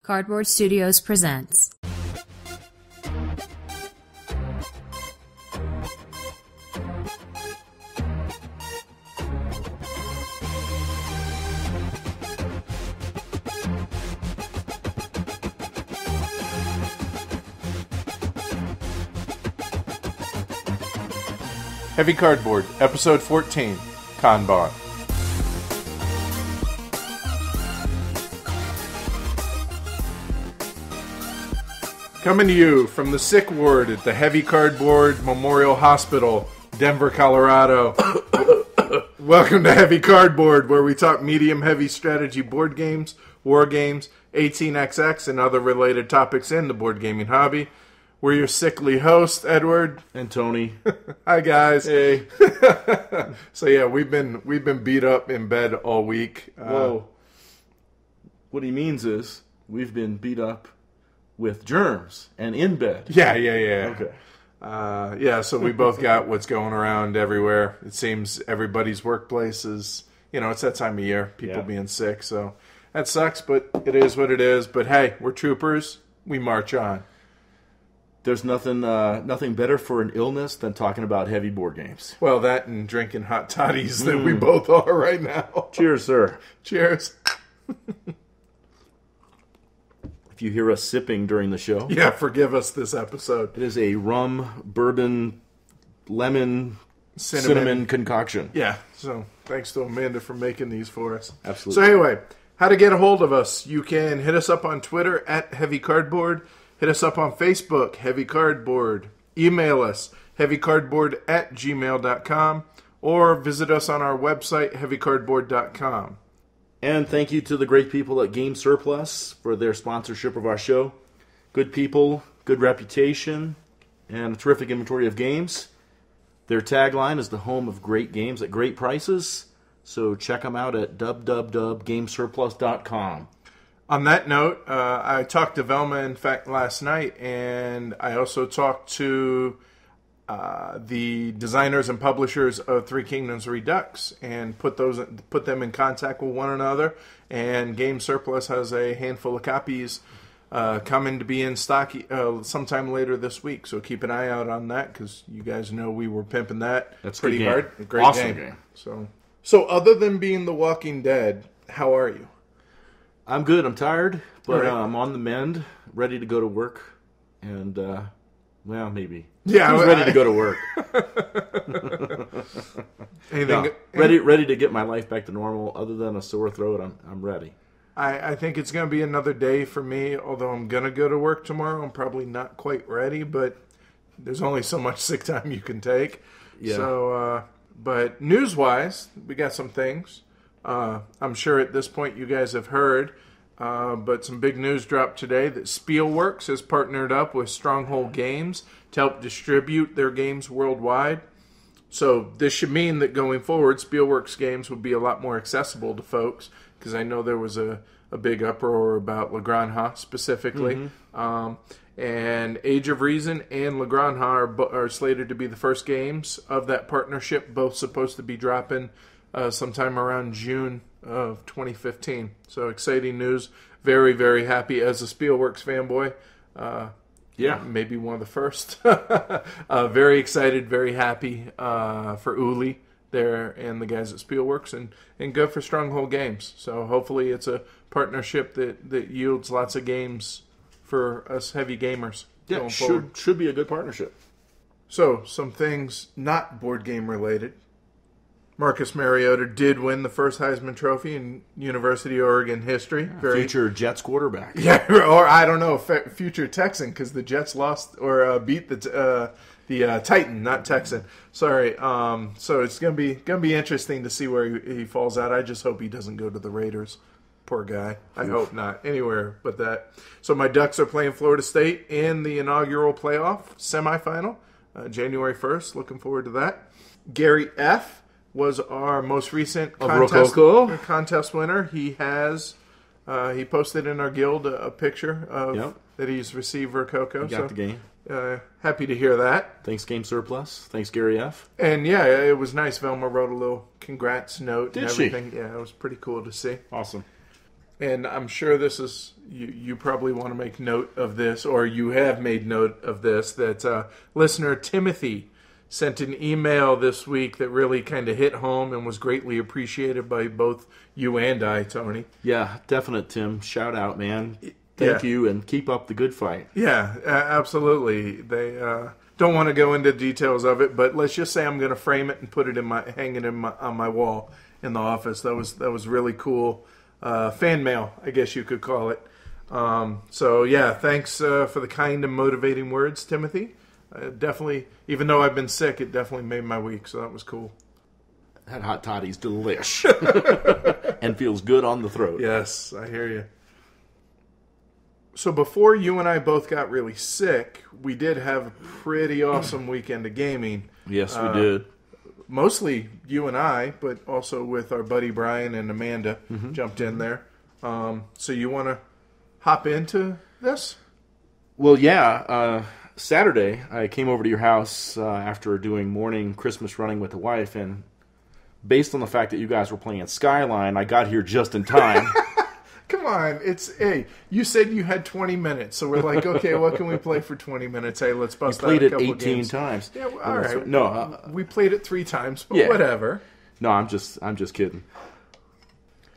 Cardboard Studios presents. Heavy Cardboard, Episode 14, Kanban. Coming to you from the sick ward at the Heavy Cardboard Memorial Hospital, Denver, Colorado. Welcome to Heavy Cardboard, where we talk medium-heavy strategy board games, war games, 18xx, and other related topics in the board gaming hobby. We're your sickly hosts, Edward and Tony. Hi guys. Hey. So yeah, we've been beat up in bed all week. Whoa. What he means is we've been beat up with germs and in bed. Yeah. Okay. So we both got what's going around everywhere. It seems everybody's workplace is, it's that time of year, people being sick. So that sucks, but it is what it is. But hey, we're troopers. We march on. There's nothing better for an illness than talking about heavy board games. Well, that and drinking hot toddies that we both are right now. Cheers, sir. Cheers. If you hear us sipping during the show, yeah, forgive us this episode. It is a rum, bourbon, lemon, cinnamon concoction. Yeah, so thanks to Amanda for making these for us. Absolutely. So anyway, how to get a hold of us. You can hit us up on Twitter at Heavy Cardboard. Hit us up on Facebook, Heavy Cardboard. Email us, heavycardboard@gmail.com, or visit us on our website, heavycardboard.com. And thank you to the great people at Game Surplus for their sponsorship of our show. Good people, good reputation, and a terrific inventory of games. Their tagline is the home of great games at great prices. So check them out at www.gamesurplus.com. On that note, I talked to Velma, in fact, last night, and I also talked to the designers and publishers of Three Kingdoms Redux and put them in contact with one another. And Game Surplus has a handful of copies coming to be in stock sometime later this week. So keep an eye out on that, because you guys know we were pimping that. That's pretty hard. A great awesome game. So other than being The Walking Dead, how are you? I'm good. I'm tired, but right. I'm on the mend, ready to go to work, and maybe. Yeah, Who's ready to go to work? Ready to get my life back to normal. Other than a sore throat, I'm ready. I think it's going to be another day for me. Although I'm going to go to work tomorrow, I'm probably not quite ready. But there's only so much sick time you can take. Yeah. So, but news-wise, we got some things. I'm sure at this point you guys have heard, but some big news dropped today that Spielworxx has partnered up with Stronghold Games to help distribute their games worldwide. So this should mean that going forward, Spielworxx games would be a lot more accessible to folks, because I know there was a big uproar about La Granja specifically. Mm-hmm. And Age of Reason and La Granja are slated to be the first games of that partnership, both supposed to be dropping sometime around June of 2015. So exciting news. Very, very happy as a Spielworxx fanboy. Maybe one of the first. Very excited, very happy for Uli there and the guys at Spielworxx, and good for Stronghold Games. So hopefully it's a partnership that yields lots of games for us heavy gamers. Yeah, should be a good partnership. So some things not board game related. Marcus Mariota did win the first Heisman Trophy in University of Oregon history. Future Jets quarterback. Yeah, or I don't know, future Texan, because the Jets lost or beat the Titan, not Texan. Sorry. So it's gonna be interesting to see where he falls out. I just hope he doesn't go to the Raiders. Poor guy. I hope not. Anywhere but that. So my Ducks are playing Florida State in the inaugural playoff semifinal, January 1st. Looking forward to that. Gary F. was our most recent contest winner. He has he posted in our guild a picture of that he's received Rococo. He got the game. Happy to hear that. Thanks, Game Surplus. Thanks, Gary F. And yeah, it was nice. Velma wrote a little congrats note and Did everything. she? Yeah, it was pretty cool to see. Awesome. and I'm sure this is, you probably want to make note of this, or you have made note of this, that listener Timothy sent an email this week that really kind of hit home and was greatly appreciated by both you and I, Tony. Yeah, definite, Tim. Shout out, man. Thank you, and keep up the good fight. Yeah, absolutely. They don't want to go into details of it, but let's just say I'm going to frame it and put it hang it on my wall in the office. That was really cool. Fan mail, I guess you could call it. So yeah, thanks for the kind and motivating words, Timothy. Definitely, even though I've been sick, it definitely made my week, so that was cool. That hot toddy's delish. And feels good on the throat. Yes, I hear you. So before you and I both got really sick, we did have a pretty awesome weekend of gaming. Yes, we did. Mostly you and I, but also with our buddy Brian and Amanda jumped in there. So you want to hop into this? Well, yeah. Saturday, I came over to your house after doing morning Christmas running with the wife, and based on the fact that you guys were playing Skyline, I got here just in time. Come on, hey, you said you had 20 minutes, so we're like, okay, what can we play for 20 minutes? Hey, let's bust out a couple games. We played it 18 times. Yeah, all right. No, we played it 3 times, but whatever. No, I'm just kidding.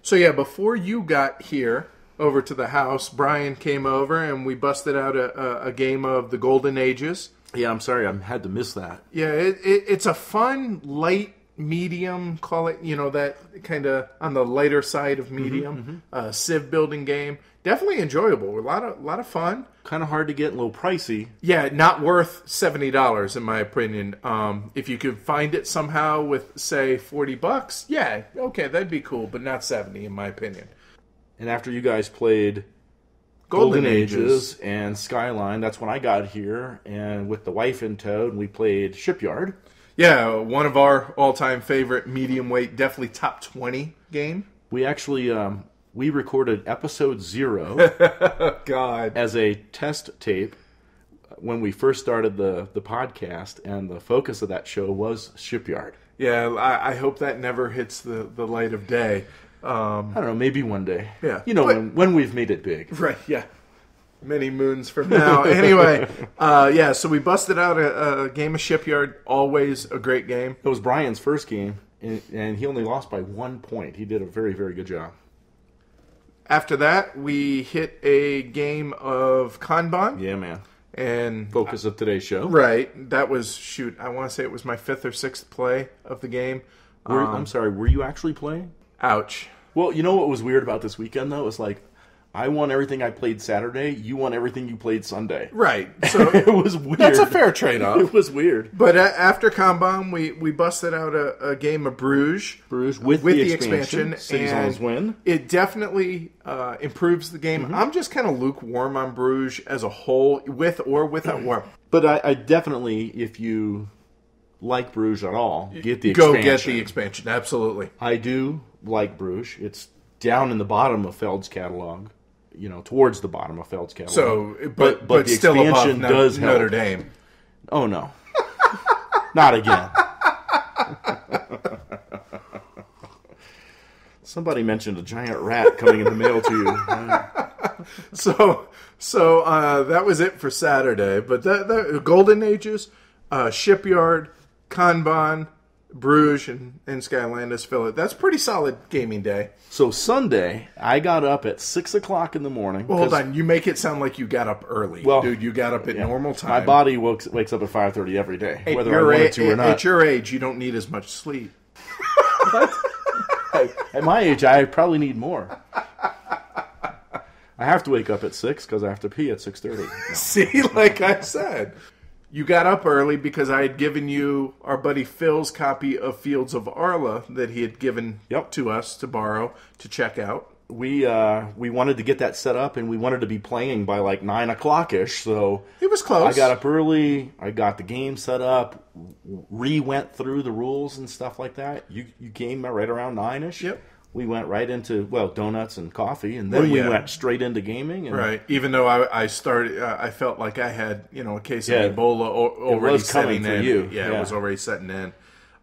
So yeah, before you got here over to the house, Brian came over and we busted out a game of the Golden Ages. Yeah, I'm sorry, I had to miss that. Yeah, it's a fun, light, medium, call it, that kind of on the lighter side of medium, Civ building game. Definitely enjoyable. A lot of fun. Kind of hard to get, a little pricey. Yeah, not worth $70 in my opinion. If you could find it somehow with, say, $40, yeah, okay, that'd be cool, but not 70 in my opinion. And after you guys played Golden Ages and Skyline, that's when I got here, and with the wife in tow, we played Shipyard. Yeah, one of our all-time favorite medium weight, definitely top 20 game. We actually we recorded episode 0 God as a test tape when we first started the podcast, and the focus of that show was Shipyard. Yeah, I hope that never hits the light of day. I don't know, maybe one day. Yeah. When we've made it big. Right, yeah. Many moons from now. Anyway, so we busted out a game of Shipyard. Always a great game. It was Brian's first game, and he only lost by 1 point. He did a very, very good job. After that, we hit a game of Kanban. Yeah, man. And focus of today's show. Right. That was, I want to say it was my 5th or 6th play of the game. I'm sorry, were you actually playing? Ouch. Well, you know what was weird about this weekend, though? It was like, I won everything I played Saturday. You won everything you played Sunday. Right. So it was weird. That's a fair trade-off. It was weird. But after Kanban, we busted out a game of Bruges. With the expansion. Cities on his win. It definitely improves the game. I'm just kind of lukewarm on Bruges as a whole, with or without warm. But I definitely, if you like Bruges at all, get the expansion. Go get the expansion, absolutely. I do like Bruges. It's down in the bottom of Feld's catalog. Towards the bottom of Feld's catalog. So, but the still expansion above does help. Notre Dame. Oh, no. Not again. Somebody mentioned a giant rat coming in the mail to you. So that was it for Saturday. But the Golden Ages, Shipyard, Kanban, Bruges, and Skyline as fill it. That's pretty solid gaming day. So Sunday, I got up at 6 o'clock in the morning. Well, hold on. You make it sound like you got up early. Well, dude, you got up at normal time. My body wakes up at 5:30 every day, whether I wanted to or not. At your age, you don't need as much sleep. At my age, I probably need more. I have to wake up at 6 because I have to pee at 6:30. No. See, like I said. You got up early because I had given you our buddy Phil's copy of Fields of Arla that he had given to us to borrow, to check out. We wanted to get that set up, and we wanted to be playing by like 9 o'clock-ish, so it was close. I got up early, I got the game set up, went through the rules and stuff like that. You came right around 9-ish. Yep. We went right into, donuts and coffee, and then we went straight into gaming. And right. Even though I started, I felt like I had, a case of Ebola already setting in. You. Yeah, it was already setting in.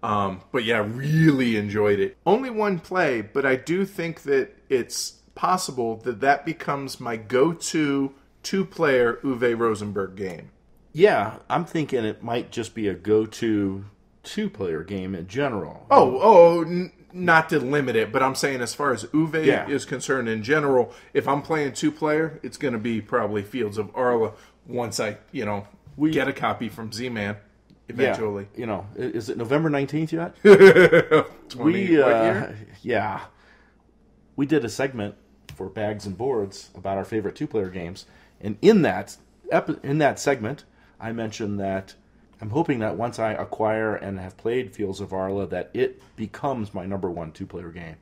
But really enjoyed it. Only one play, but I do think that it's possible that becomes my go-to two-player Uwe Rosenberg game. Yeah, I'm thinking it might just be a go-to two-player game in general. Not to limit it, but I'm saying as far as Uwe is concerned in general, if I'm playing two-player, it's going to be probably Fields of Arla once I, get a copy from Z-Man eventually. Yeah, is it November 19th yet? What year? Yeah. We did a segment for Bags and Boards about our favorite two-player games, and in that segment, I mentioned that I'm hoping that once I acquire and have played Fields of Arla, that it becomes my number one two-player game.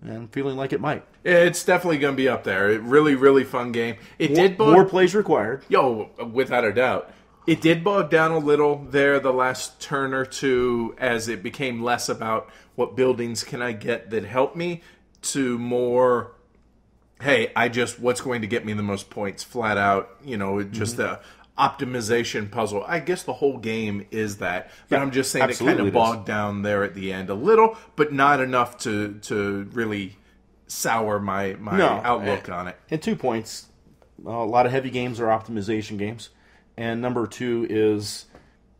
And I'm feeling like it might. It's definitely going to be up there. Really, really fun game. More plays required. Without a doubt. It did bog down a little there the last turn or two as it became less about what buildings can I get that help me to more, hey, what's going to get me the most points flat out, just a optimization puzzle. I guess the whole game is that, but I'm just saying it kind of bogged down there at the end a little, but not enough to really sour my outlook on it. And 2 points, a lot of heavy games are optimization games, and number two is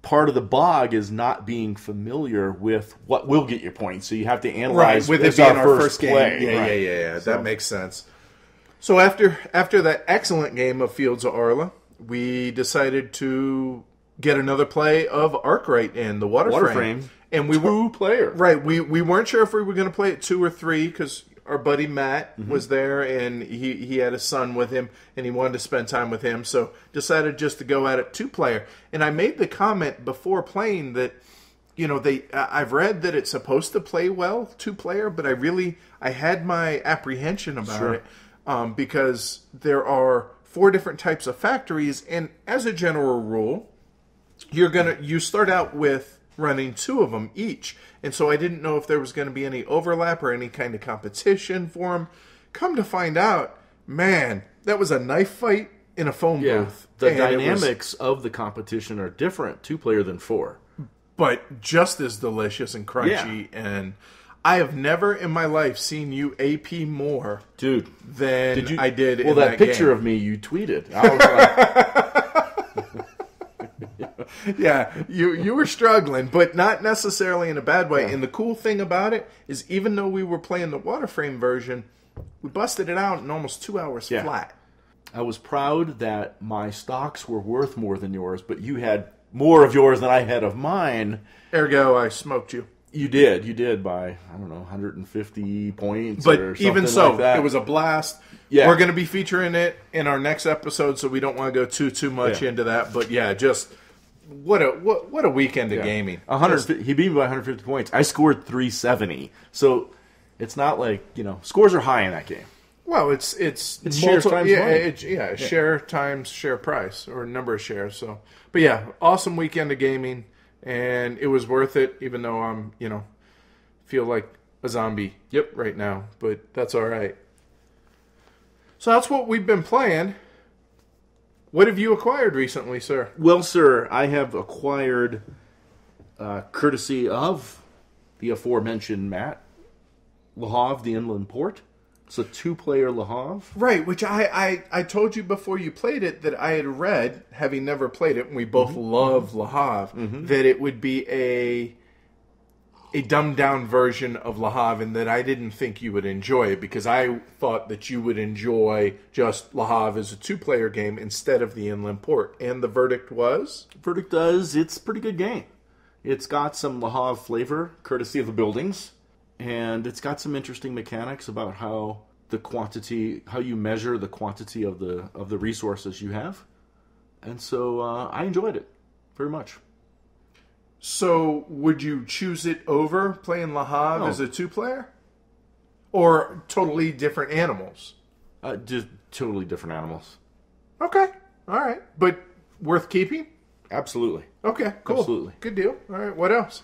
part of the bog is not being familiar with what will get your points, so you have to analyze with it being our first game. Yeah. So. That makes sense. So after that excellent game of Fields of Arla, we decided to get another play of Arkwright in the Waterframe. And we two player. Right. We weren't sure if we were going to play it 2 or 3 because our buddy Matt was there and he had a son with him and he wanted to spend time with him. So decided just to go at it 2-player. And I made the comment before playing that, I've read that it's supposed to play well 2-player, but I had my apprehension about it because there are 4 different types of factories, and as a general rule, you start out with running 2 of them each, and so I didn't know if there was going to be any overlap or any kind of competition for them. Come to find out, man, that was a knife fight in a phone booth. The dynamics of the competition are different 2-player than 4, but just as delicious and crunchy and. I have never in my life seen you AP more, dude, than I did in that game. Well, that picture of me you tweeted. I was like... Yeah, you were struggling, but not necessarily in a bad way. Yeah. And the cool thing about it is even though we were playing the Waterframe version, we busted it out in almost 2 hours flat. I was proud that my stocks were worth more than yours, but you had more of yours than I had of mine. Ergo, I smoked you. You did by, 150 points but or something even so, like that. It was a blast. Yeah. We're going to be featuring it in our next episode, so we don't want to go too much into that. But just what a weekend of gaming. He beat me by 150 points. I scored 370. So it's not like, scores are high in that game. Well, it's share times money. Share times share price or number of shares. So, but awesome weekend of gaming. And it was worth it, even though I'm, feel like a zombie right now. But that's all right. So that's what we've been playing. What have you acquired recently, sir? Well, sir, I have acquired, courtesy of the aforementioned Matt, Le Havre, the Inland Port. It's a 2-player Le Havre. Right, which I told you before you played it that I had read, having never played it, and we both love Le Havre, that it would be a dumbed-down version of Le Havre, and that I didn't think you would enjoy it, because I thought that you would enjoy just Le Havre as a 2-player game instead of the Inland Port. And the verdict was? It's a pretty good game. It's got some Le Havre flavor, courtesy of the buildings. And it's got some interesting mechanics about how you measure the quantity of the resources you have. And so I enjoyed it very much. So would you choose it over playing Le Havre as a 2-player? Or totally different animals? Just totally different animals. Okay. All right. But worth keeping? Absolutely. Okay, cool. Absolutely. Good deal. All right, what else?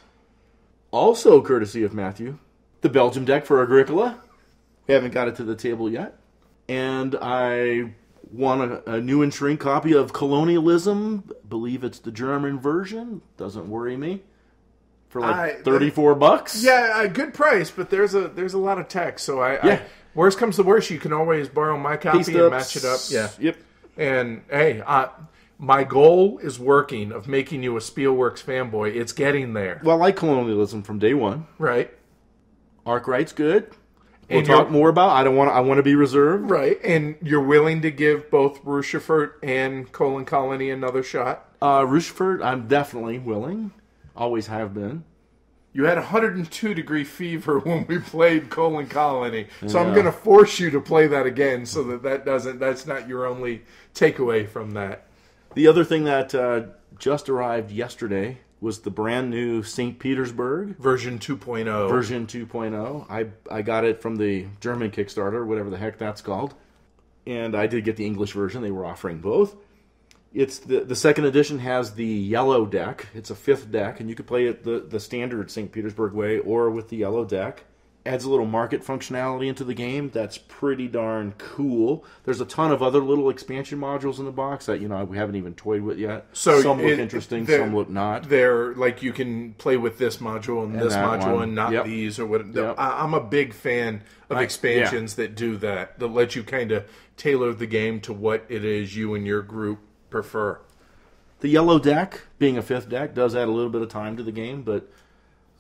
Also courtesy of Matthew, the Belgium deck for Agricola. We haven't got it to the table yet. And I won a new and shrink copy of Colonialism. Believe it's the German version. Doesn't worry me. for like $34. Yeah, a good price, but there's a lot of text. So I worst comes to worst, you can always borrow my copy and match it up. Yeah. Yep. And hey, my goal is working of making you a Spielworks fanboy. It's getting there. Well, I like colonialism from day one. Right. Arkwright's good. We'll talk more about. I want to be reserved. Right, and you're willing to give both Rochefort and Colon Colony another shot. Rochefort, I'm definitely willing. Always have been. You had 102-degree fever when we played Colon Colony, so I'm going to force you to play that again, so that's not your only takeaway from that. The other thing that just arrived yesterday was the brand new St. Petersburg. Version 2.0. Version 2.0. I got it from the German Kickstarter, whatever the heck that's called. And I did get the English version. They were offering both. It's the second edition has the yellow deck. It's a 5th deck, and you could play it the standard St. Petersburg way or with the yellow deck. Adds a little market functionality into the game. That's pretty darn cool. There's a ton of other little expansion modules in the box that we haven't even toyed with yet. So some look interesting, some look not. They're like you can play with this module and this module one. and not these or what. Yep. I'm a big fan of expansions that do that let you kind of tailor the game to what it is you and your group prefer. The yellow deck, being a 5th deck, does add a little bit of time to the game, but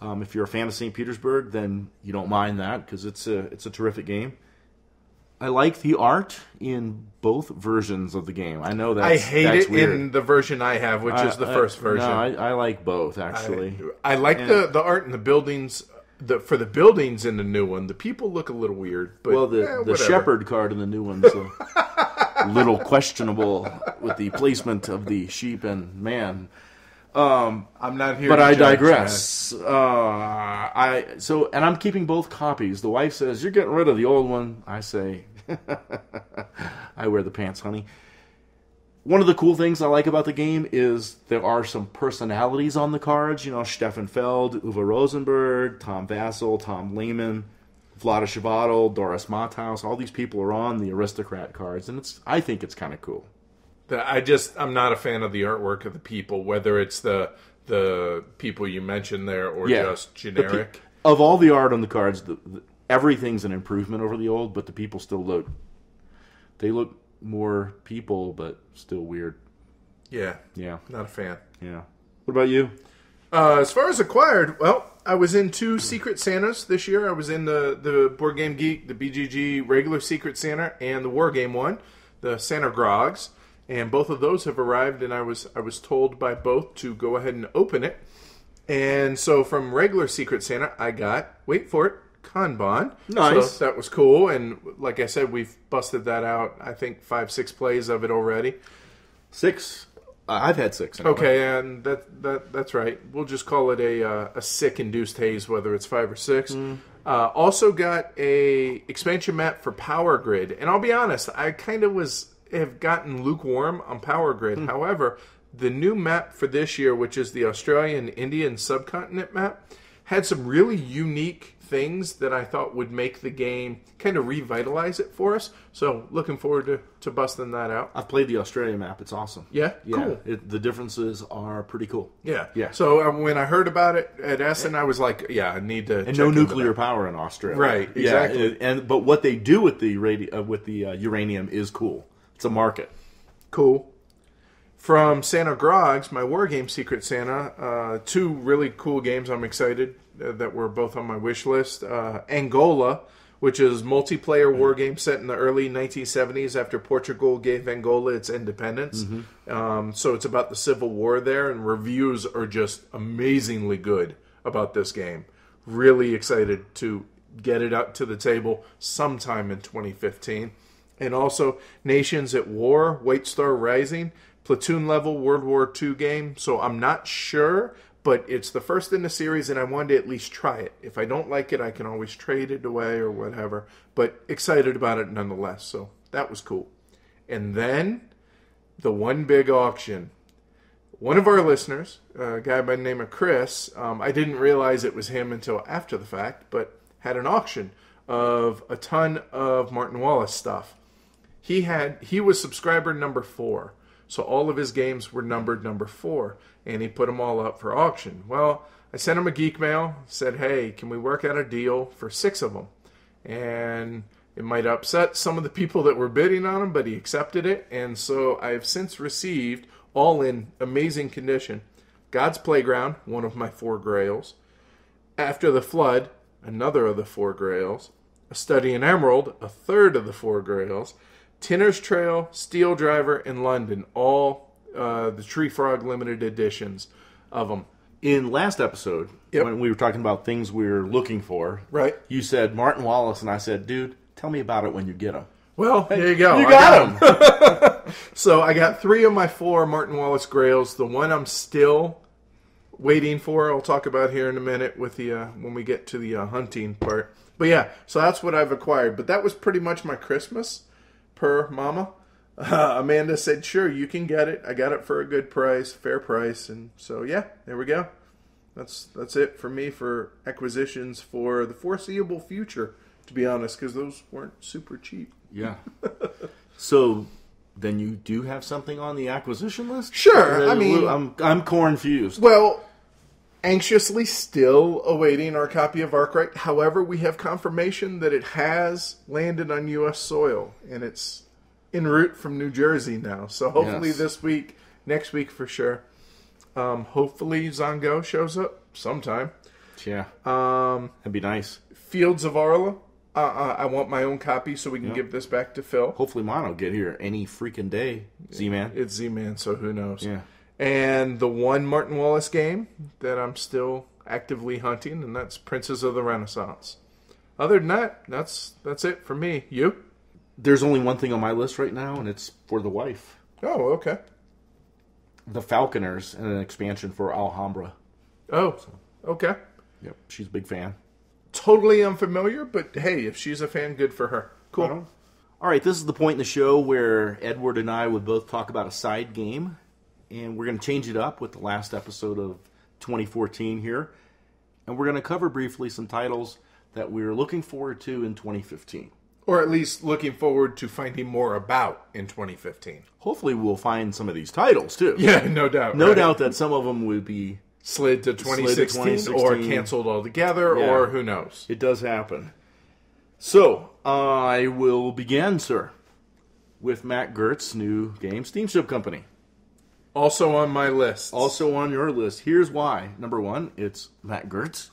if you're a fan of St. Petersburg, then you don't mind that because it's a terrific game. I like the art in both versions of the game. I know that's I hate it weird. in the version I have, which is the first version. No, I like both actually. I like the art in the buildings. For the buildings in the new one, the people look a little weird. But, the shepherd card in the new one's a little questionable with the placement of the sheep and man. I'm not here, but to I judge, digress. And I'm keeping both copies. The wife says you're getting rid of the old one. I say, I wear the pants, honey. One of the cool things I like about the game is there are some personalities on the cards. Stefan Feld, Uwe Rosenberg, Tom Vassal, Tom Lehman, Vlada Chvátil, Doris Matthaus. All these people are on the aristocrat cards, and I think it's kind of cool. I'm not a fan of the artwork of the people, whether it's the people you mentioned there or just generic. Of all the art on the cards, everything's an improvement over the old, but the people still look more people, but still weird. Yeah. Yeah. Not a fan. Yeah. What about you? As far as acquired, well, I was in 2 Secret Santas this year. I was in the Board Game Geek, the BGG regular Secret Santa, and the War Game one, the Santa Grogs. And both of those have arrived, and I was told by both to go ahead and open it. And so from regular Secret Santa, I got, wait for it, Kanban. Nice. So that was cool. And like I said, we've busted that out, I think 5-6 plays of it already. 6? I've had 6. Anyway. Okay, and that's right. We'll just call it a sick-induced haze, whether it's 5 or 6. Also got a expansion map for Power Grid. And I'll be honest, I kind of have gotten lukewarm on Power Grid. However, the new map for this year, which is the Australian Indian subcontinent map, had some really unique things that I thought would make the game kind of revitalize it for us. So looking forward to busting that out. I've played the Australia map. It's awesome. Yeah? Cool. The differences are pretty cool. Yeah. Yeah. So when I heard about it at Essen, I was like, yeah, I need to. And no nuclear power in Australia. Right. Exactly. Yeah, but what they do with the uranium is cool. It's a market. Cool. From Santa Grogs, my War Game Secret Santa, 2 really cool games I'm excited that were both on my wish list. Angola, which is multiplayer war game set in the early 1970s after Portugal gave Angola its independence. So it's about the Civil War there, and reviews are just amazingly good about this game. Really excited to get it out to the table sometime in 2015. And also Nations at War, White Star Rising, platoon level World War II game. So I'm not sure, but it's the first in the series, and I wanted to at least try it. If I don't like it, I can always trade it away or whatever. But excited about it nonetheless. So that was cool. And then the one big auction. One of our listeners, a guy by the name of Chris, I didn't realize it was him until after the fact, but had an auction of a ton of Martin Wallace stuff. He was subscriber number 4. So all of his games were numbered number 4, and he put them all up for auction. Well, I sent him a geek mail, said, hey, can we work out a deal for 6 of them? And it might upset some of the people that were bidding on them, but he accepted it. And so I've since received, all in amazing condition, God's Playground, one of my 4 grails. After the Flood, another of the 4 grails. A Study in Emerald, a third of the 4 grails. Tinner's Trail, Steel Driver, and London, all the Tree Frog limited editions of them. In last episode, when we were talking about things we were looking for, right? You said Martin Wallace, and I said, dude, tell me about it when you get them. Well, there you go. You got them. So I got 3 of my 4 Martin Wallace grails. The one I'm still waiting for, I'll talk about here in a minute with the when we get to the hunting part. But yeah, so that's what I've acquired. But that was pretty much my Christmas per mama. Amanda said, sure, you can get it. I got it for a good price, fair price. And so, yeah, there we go. That's it for me for acquisitions for the foreseeable future, to be honest, because those weren't super cheap. Yeah. So then you do have something on the acquisition list? Sure. I mean, I'm confused. Well, anxiously still awaiting our copy of Arkwright. However, we have confirmation that it has landed on U.S. soil, and it's en route from New Jersey now. So hopefully this week, next week for sure. Hopefully Zongo shows up sometime. Yeah. That'd be nice. Fields of Arla. I want my own copy so we can give this back to Phil. Hopefully mine will get here any freaking day, Z-Man. It's Z-Man, so who knows. Yeah. And the one Martin Wallace game that I'm still actively hunting, and that's Princes of the Renaissance. Other than that, that's it for me. You? There's only one thing on my list right now, and it's for the wife. Oh, okay. The Falconers and an expansion for Alhambra. Oh, okay. Yep, she's a big fan. Totally unfamiliar, but hey, if she's a fan, good for her. Cool. All right, this is the point in the show where Edward and I would both talk about a side game, and we're going to change it up with the last episode of 2014 here, and we're going to cover briefly some titles that we're looking forward to in 2015. Or at least looking forward to finding more about in 2015. Hopefully we'll find some of these titles, too. Yeah, no doubt. No doubt that some of them would be slid to 2016 or canceled altogether, or who knows. It does happen. So, I will begin, sir, with Matt Gertz's new game, Steamship Company. Also on my list. Also on your list. Here's why. Number 1, it's Matt Gertz.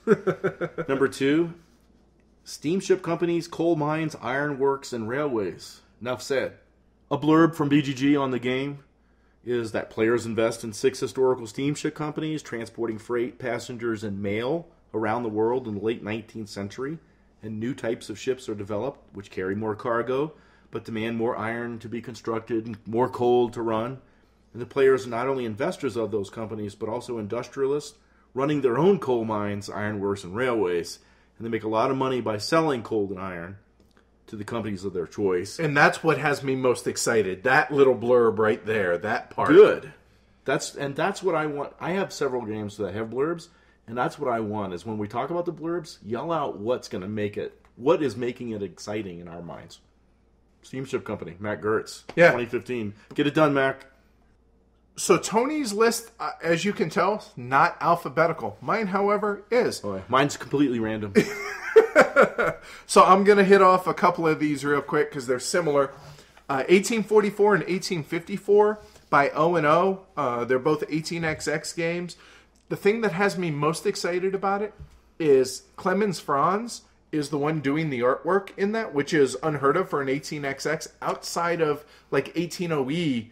Number 2, Steamship Companies, Coal Mines, Iron Works, and Railways. Enough said. A blurb from BGG on the game is that players invest in 6 historical steamship companies transporting freight, passengers, and mail around the world in the late 19th century, and new types of ships are developed which carry more cargo but demand more iron to be constructed and more coal to run. And the players are not only investors of those companies but also industrialists running their own coal mines, ironworks, and railways. And they make a lot of money by selling coal and iron to the companies of their choice. And that's what has me most excited. That little blurb right there, that part. Good. That's what I want. I have several games that have blurbs, and that's what I want, is when we talk about the blurbs, yell out what's going to make it, what is making it exciting in our minds. Steamship Company, Matt Gertz, 2015. Get it done, Mac. So Tony's list, as you can tell, not alphabetical. Mine, however, is. Oh, yeah. Mine's completely random. So I'm going to hit off a couple of these real quick because they're similar. 1844 and 1854 by O&O. They're both 18XX games. The thing that has me most excited about it is Clemens Franz is the one doing the artwork in that, which is unheard of for an 18XX. Outside of like 18OE,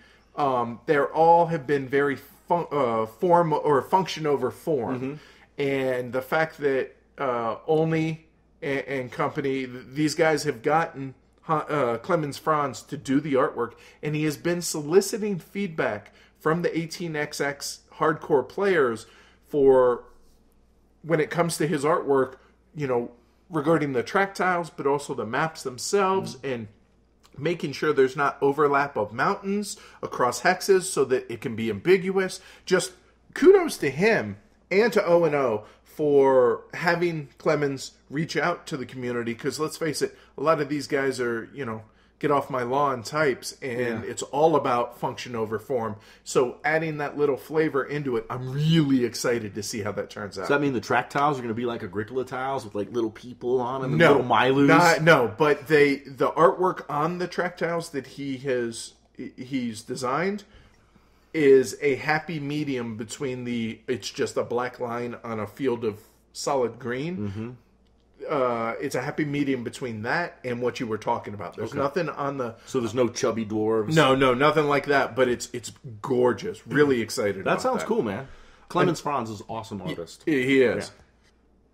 they're all have been very form or function over form. Mm-hmm. And the fact that Olney and company, these guys have gotten Clemens Franz to do the artwork, and he has been soliciting feedback from the 18XX hardcore players for when it comes to his artwork, you know, regarding the track tiles, but also the maps themselves, and making sure there's not overlap of mountains across hexes so that it can be ambiguous. Just kudos to him and to O&O for having Clemens reach out to the community, because let's face it, a lot of these guys are, you know, get off my lawn types, and it's all about function over form. So adding that little flavor into it, I'm really excited to see how that turns out. Does that mean the track tiles are going to be like Agricola tiles with like little people on them and little Milus? But the artwork on the track tiles that he's designed is a happy medium between it's just a black line on a field of solid green. Mm-hmm. It's a happy medium between that and what you were talking about. There's nothing on the... So there's no chubby dwarves? No, nothing like that, but it's gorgeous. Really excited about that. That sounds cool, man. Clemens Franz is an awesome artist. He is. Yeah.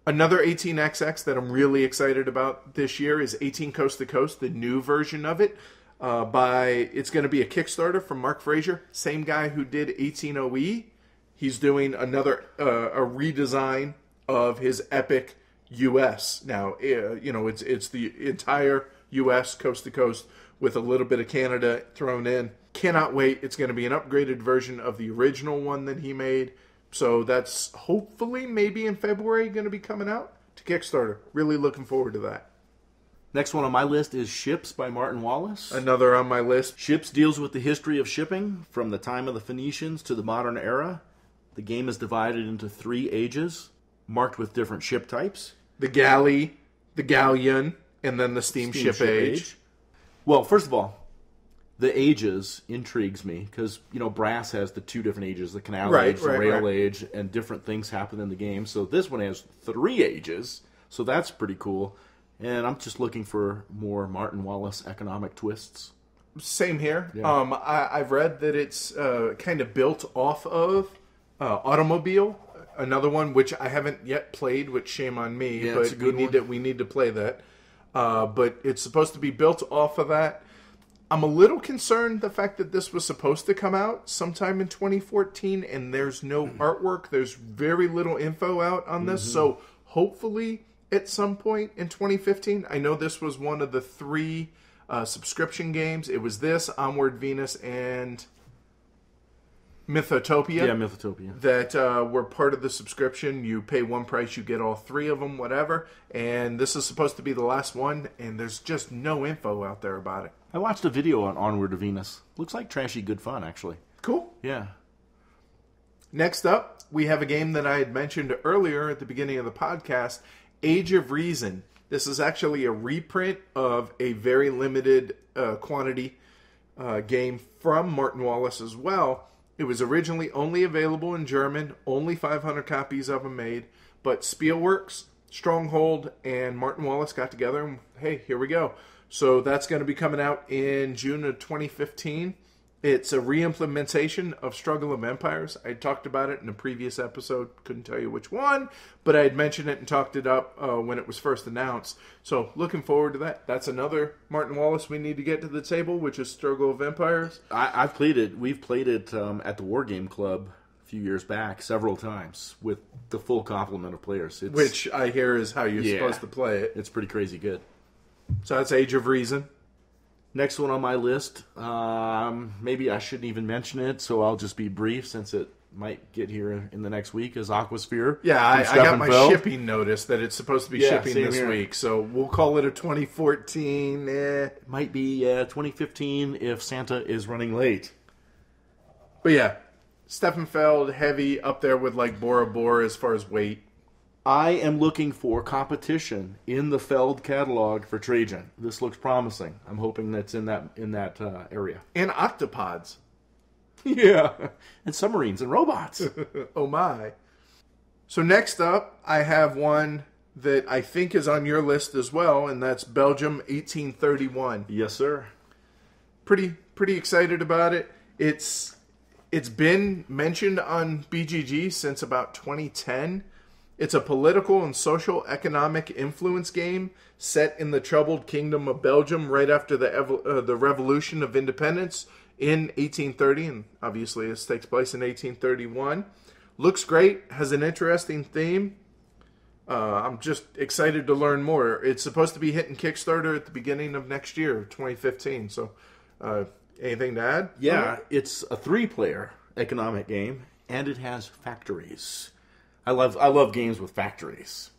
Another 18XX that I'm really excited about this year is 18 Coast to Coast, the new version of it. It's going to be a Kickstarter from Mark Frazier, same guy who did 18OE. He's doing another a redesign of his epic U.S. Now, it's the entire U.S. coast to coast with a little bit of Canada thrown in. Cannot wait. It's going to be an upgraded version of the original one that he made. So that's hopefully maybe in February going to be coming out to Kickstarter. Really looking forward to that. Next one on my list is Ships by Martin Wallace. Another on my list. Ships deals with the history of shipping from the time of the Phoenicians to the modern era. The game is divided into 3 ages, marked with different ship types. The galley, the galleon, and then the steamship age. Well, first of all, the ages intrigues me because, Brass has the 2 different ages, the canal age, the rail age, and different things happen in the game. So this one has 3 ages, so that's pretty cool. And I'm just looking for more Martin Wallace economic twists. Same here. Yeah. I've read that it's kind of built off of Automobile. Another one which I haven't yet played, which shame on me, yeah, but we need to play that. But it's supposed to be built off of that. I'm a little concerned the fact that this was supposed to come out sometime in 2014, and there's no artwork. There's very little info out on this, so hopefully at some point in 2015. I know this was one of the 3 subscription games. It was this, Onward Venus, and Mythotopia. Yeah, Mythotopia. That were part of the subscription. You pay one price, you get all 3 of them, whatever. And this is supposed to be the last one, and there's just no info out there about it. I watched a video on Onward to Venus. Looks like trashy good fun, actually. Cool. Yeah. Next up, we have a game that I had mentioned earlier at the beginning of the podcast, Age of Reason. This is actually a reprint of a very limited quantity game from Martin Wallace as well. It was originally only available in German, only 500 copies of them made, but Spielworks, Stronghold, and Martin Wallace got together and, hey, here we go. So that's going to be coming out in June of 2015. It's a re-implementation of Struggle of Empires. I talked about it in a previous episode. Couldn't tell you which one, but I had mentioned it and talked it up when it was first announced. So looking forward to that. That's another Martin Wallace we need to get to the table, which is Struggle of Empires. I've played it. We've played it at the War Game Club a few years back several times with the full complement of players. Which I hear is how you're supposed to play it. It's pretty crazy good. So that's Age of Reason. Next one on my list, maybe I shouldn't even mention it, so I'll just be brief since it might get here in the next week, is Aquasphere. Yeah, I got my shipping notice that it's supposed to be shipping this week, so we'll call it a 2014. It might be 2015 if Santa is running late. But yeah, Steffenfeld, heavy, up there with like Bora Bora as far as weight. I am looking for competition in the Feld catalog for Trajan. This looks promising. I'm hoping that's in that area. And octopods. Yeah. And submarines and robots. Oh my. So next up, I have one that I think is on your list as well, and that's Belgium 1831. Yes, sir. Pretty excited about it. It's been mentioned on BGG since about 2010. It's a political and social economic influence game set in the troubled kingdom of Belgium right after the Revolution of Independence in 1830, and obviously this takes place in 1831. Looks great, has an interesting theme. I'm just excited to learn more. It's supposed to be hitting Kickstarter at the beginning of next year, 2015. So, anything to add? Yeah, it's a 3-player economic game, and it has factories. I love games with factories.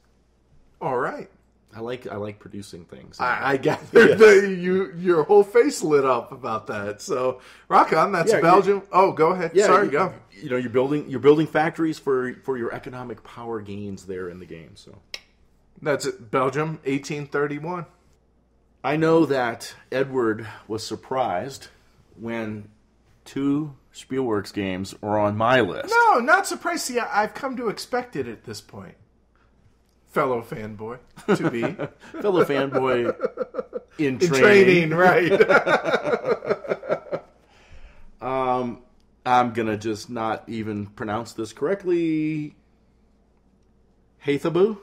All right. I like producing things. I gathered your whole face lit up about that. So rock on. That's Belgium. Go ahead. Yeah, Sorry, go. You're building factories for your economic power gains there in the game. So that's it. Belgium, 1831. I know that Edward was surprised when 2 Spielworks games are on my list. No, not surprised. See, I've come to expect it at this point. Fellow fanboy, to be. Fellow fanboy in training, right. I'm going to just not even pronounce this correctly. Hythabu?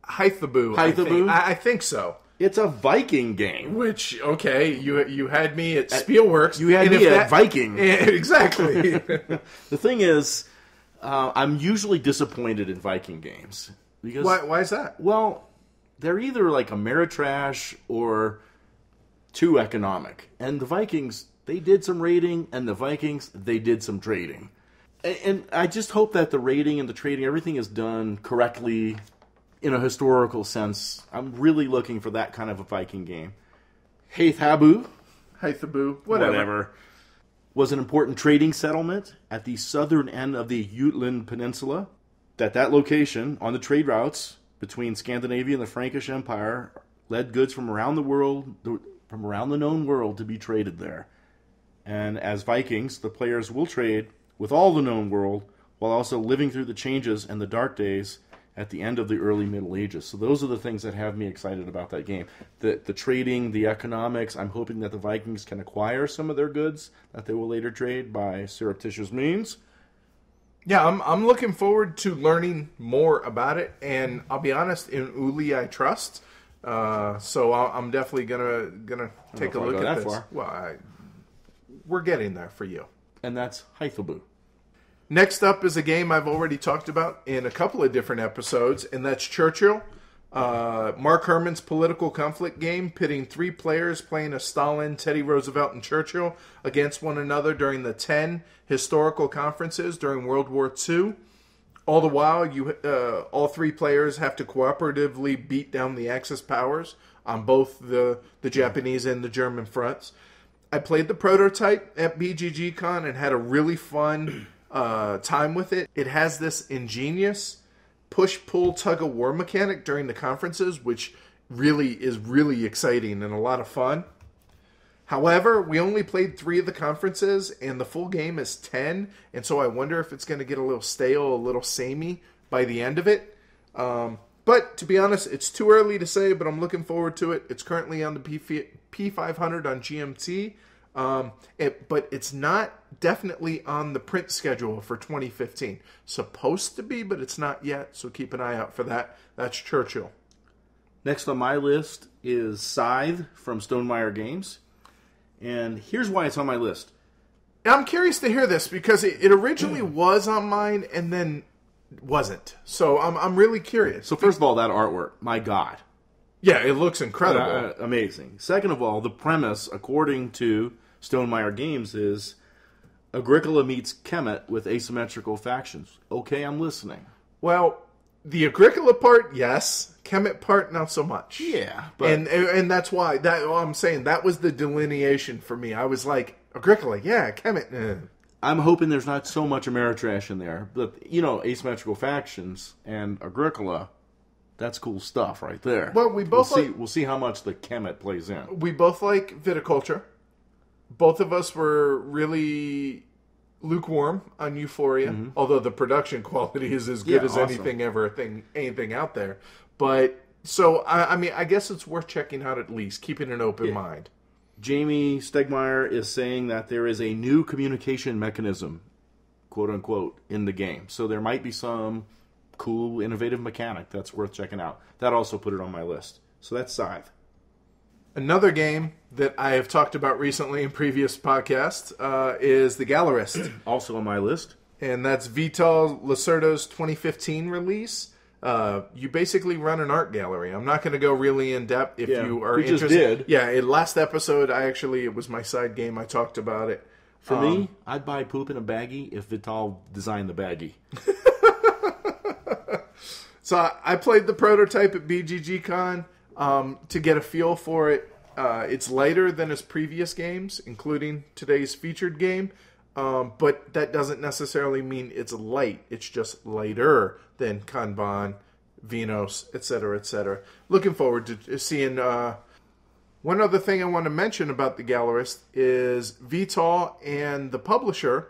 Hythabu. I think so. It's a Viking game. Which, okay, you had me at Spielworks. You had me at Viking. Exactly. The thing is, I'm usually disappointed in Viking games. Because, why is that? Well, they're either like Ameritrash or too economic. And the Vikings, they did some raiding, and the Vikings, they did some trading. And I just hope that the raiding and the trading, everything is done correctly in a historical sense. I'm really looking for that kind of a Viking game. Hythabu, whatever, was an important trading settlement at the southern end of the Jutland Peninsula. That location on the trade routes between Scandinavia and the Frankish Empire led goods from around the world, from around the known world, to be traded there. And as Vikings, the players will trade with all the known world while also living through the changes and the dark days at the end of the early Middle Ages. So those are the things that have me excited about that game. The trading, the economics. I'm hoping that the Vikings can acquire some of their goods that they will later trade by surreptitious means. Yeah, I'm looking forward to learning more about it, and I'll be honest, in Uli I trust, so I'm definitely gonna take a look at this. Far. Well, we're getting there for you. And that's Hythabu. Next up is a game I've already talked about in a couple of different episodes, and that's Churchill. Mark Herman's political conflict game, pitting 3 players playing as Stalin, Teddy Roosevelt, and Churchill against one another during the 10 historical conferences during World War II. All the while, all 3 players have to cooperatively beat down the Axis powers on both the Japanese and the German fronts. I played the prototype at BGG-Con and had a really fun time with it. It has this ingenious push-pull tug-of-war mechanic during the conferences, which is really exciting and a lot of fun. However, we only played 3 of the conferences, and the full game is 10, and so I wonder if it's going to get a little stale, a little samey by the end of it. But to be honest, it's too early to say, but I'm looking forward to it. It's currently on the P500 on GMT, but it's not definitely on the print schedule for 2015. Supposed to be, but it's not yet, so keep an eye out for that. That's Churchill. Next on my list is Scythe from Stonemaier Games. And here's why it's on my list. I'm curious to hear this, because it originally was on mine and then wasn't. So I'm really curious. So first of all, that artwork, my God. Yeah, it looks incredible. Amazing. Second of all, the premise, according to Stonemaier Games, is Agricola meets Kemet with asymmetrical factions. Okay, I'm listening. Well, the Agricola part, yes. Kemet part, not so much. Yeah. But... And that's why, I'm saying, that was the delineation for me. I was like, Agricola, yeah, Kemet. I'm hoping there's not so much Ameritrash in there. But, asymmetrical factions and Agricola, that's cool stuff right there. Well, we'll see how much the Kemet plays in. We both like viticulture. Both of us were really lukewarm on Euphoria, although the production quality is as good as awesome. anything out there. But so I guess it's worth checking out at least, keeping an open mind. Jamie Stegmaier is saying that there is a new communication mechanism, quote unquote, in the game. So there might be some cool, innovative mechanic that's worth checking out. That also put it on my list. So that's Scythe. Another game that I have talked about recently in previous podcasts is The Gallerist. Also on my list. And that's Vital Lacerda's 2015 release. You basically run an art gallery. I'm not going to go really in depth if you are interested. We just did. Yeah, in last episode, it was my side game. I talked about it. For me, I'd buy poop in a baggie if Vital designed the baggie. So I played the prototype at BGG Con to get a feel for it. It's lighter than his previous games, including today's featured game. But that doesn't necessarily mean it's light. It's just lighter than Kanban, Vinos, etc., etc. Looking forward to seeing... one other thing I want to mention about the Gallerist is Vital and the publisher,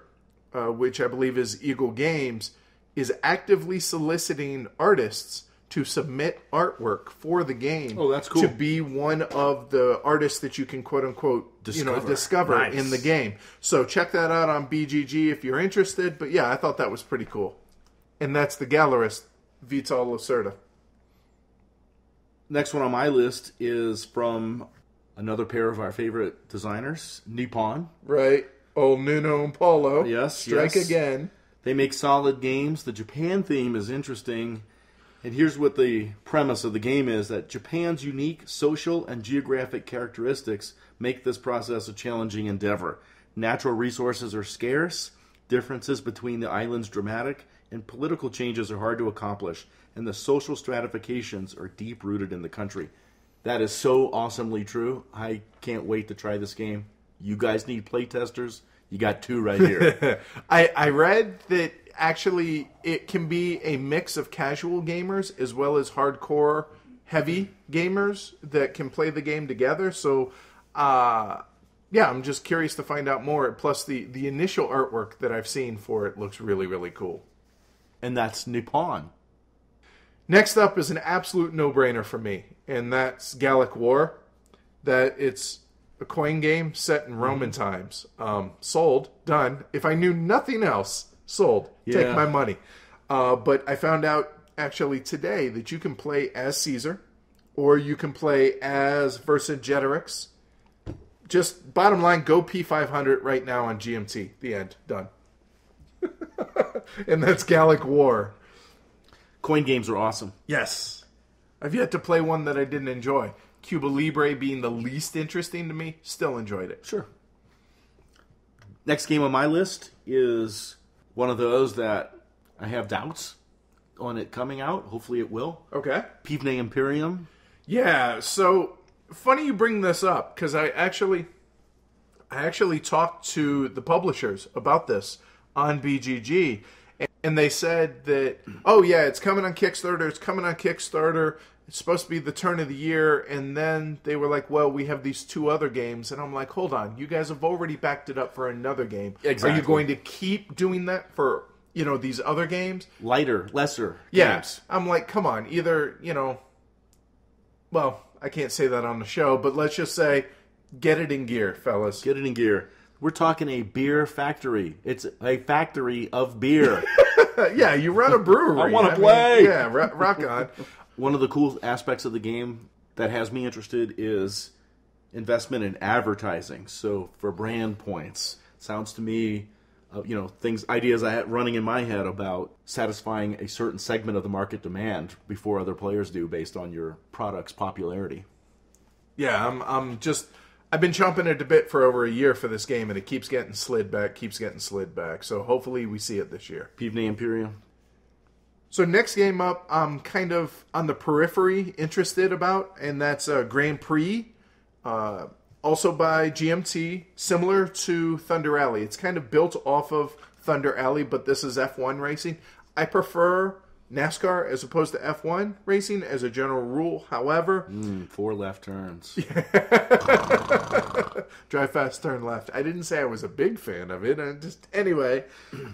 which I believe is Eagle Games, is actively soliciting artists to submit artwork for the game. Oh, that's cool. To be one of the artists that you can quote-unquote discover nice. in the game. So check that out on BGG if you're interested. But yeah, I thought that was pretty cool. And that's the Gallerist, Vital Lacerda. Next one on my list is from another pair of our favorite designers, Nippon. Right. Old Nuno and Paulo. Yes, Strike yes. again. They make solid games. The Japan theme is interesting. And here's what the premise of the game is, that Japan's unique social and geographic characteristics make this process a challenging endeavor. Natural resources are scarce, differences between the islands dramatic, and political changes are hard to accomplish, and the social stratifications are deep-rooted in the country. That is so awesomely true. I can't wait to try this game. You guys need playtesters. You got 2 right here. I read that actually it can be a mix of casual gamers as well as hardcore heavy gamers that can play the game together. So, yeah, I'm just curious to find out more. Plus, the initial artwork that I've seen for it looks really, really cool. And that's Nippon. Next up is an absolute no-brainer for me, and that's Gallic War. That it's a coin game set in Roman times. Sold. Done. If I knew nothing else, sold. Take my money. But I found out actually today that you can play as Caesar, or you can play as Vercingetorix. Just bottom line, go P500 right now on GMT. The end. Done. And that's Gallic War. Coin games are awesome. Yes. I've yet to play one that I didn't enjoy. Cuba Libre being the least interesting to me, still enjoyed it. Sure. Next game on my list is one of those that I have doubts on it coming out. Hopefully it will. Okay. Pivne Imperium. Yeah, so funny you bring this up, because I actually talked to the publishers about this on BGG, and they said that, oh yeah, it's coming on Kickstarter, it's supposed to be the turn of the year, and then they were like, well, we have these 2 other games, and I'm like, hold on, you guys have already backed it up for another game. Exactly. Are you going to keep doing that for, these other games? Lesser Yeah. games. I'm like, come on, either, well, I can't say that on the show, but let's just say, get it in gear, fellas. Get it in gear. We're talking a beer factory. It's a factory of beer. Yeah, you run a brewery. I want to play. Yeah, rock on. One of the cool aspects of the game that has me interested is investment in advertising. So for brand points, sounds to me, ideas I had running in my head about satisfying a certain segment of the market demand before other players do based on your product's popularity. Yeah, I've been chomping at a bit for over a year for this game, and it keeps getting slid back. So hopefully we see it this year. Pivne Imperium. So next game up, I'm kind of on the periphery interested about, and that's Grand Prix, also by GMT, similar to Thunder Alley. It's kind of built off of Thunder Alley, but this is F1 racing. I prefer NASCAR as opposed to F1 racing as a general rule. However, 4 left turns. Drive fast, turn left. I didn't say I was a big fan of it. Anyway,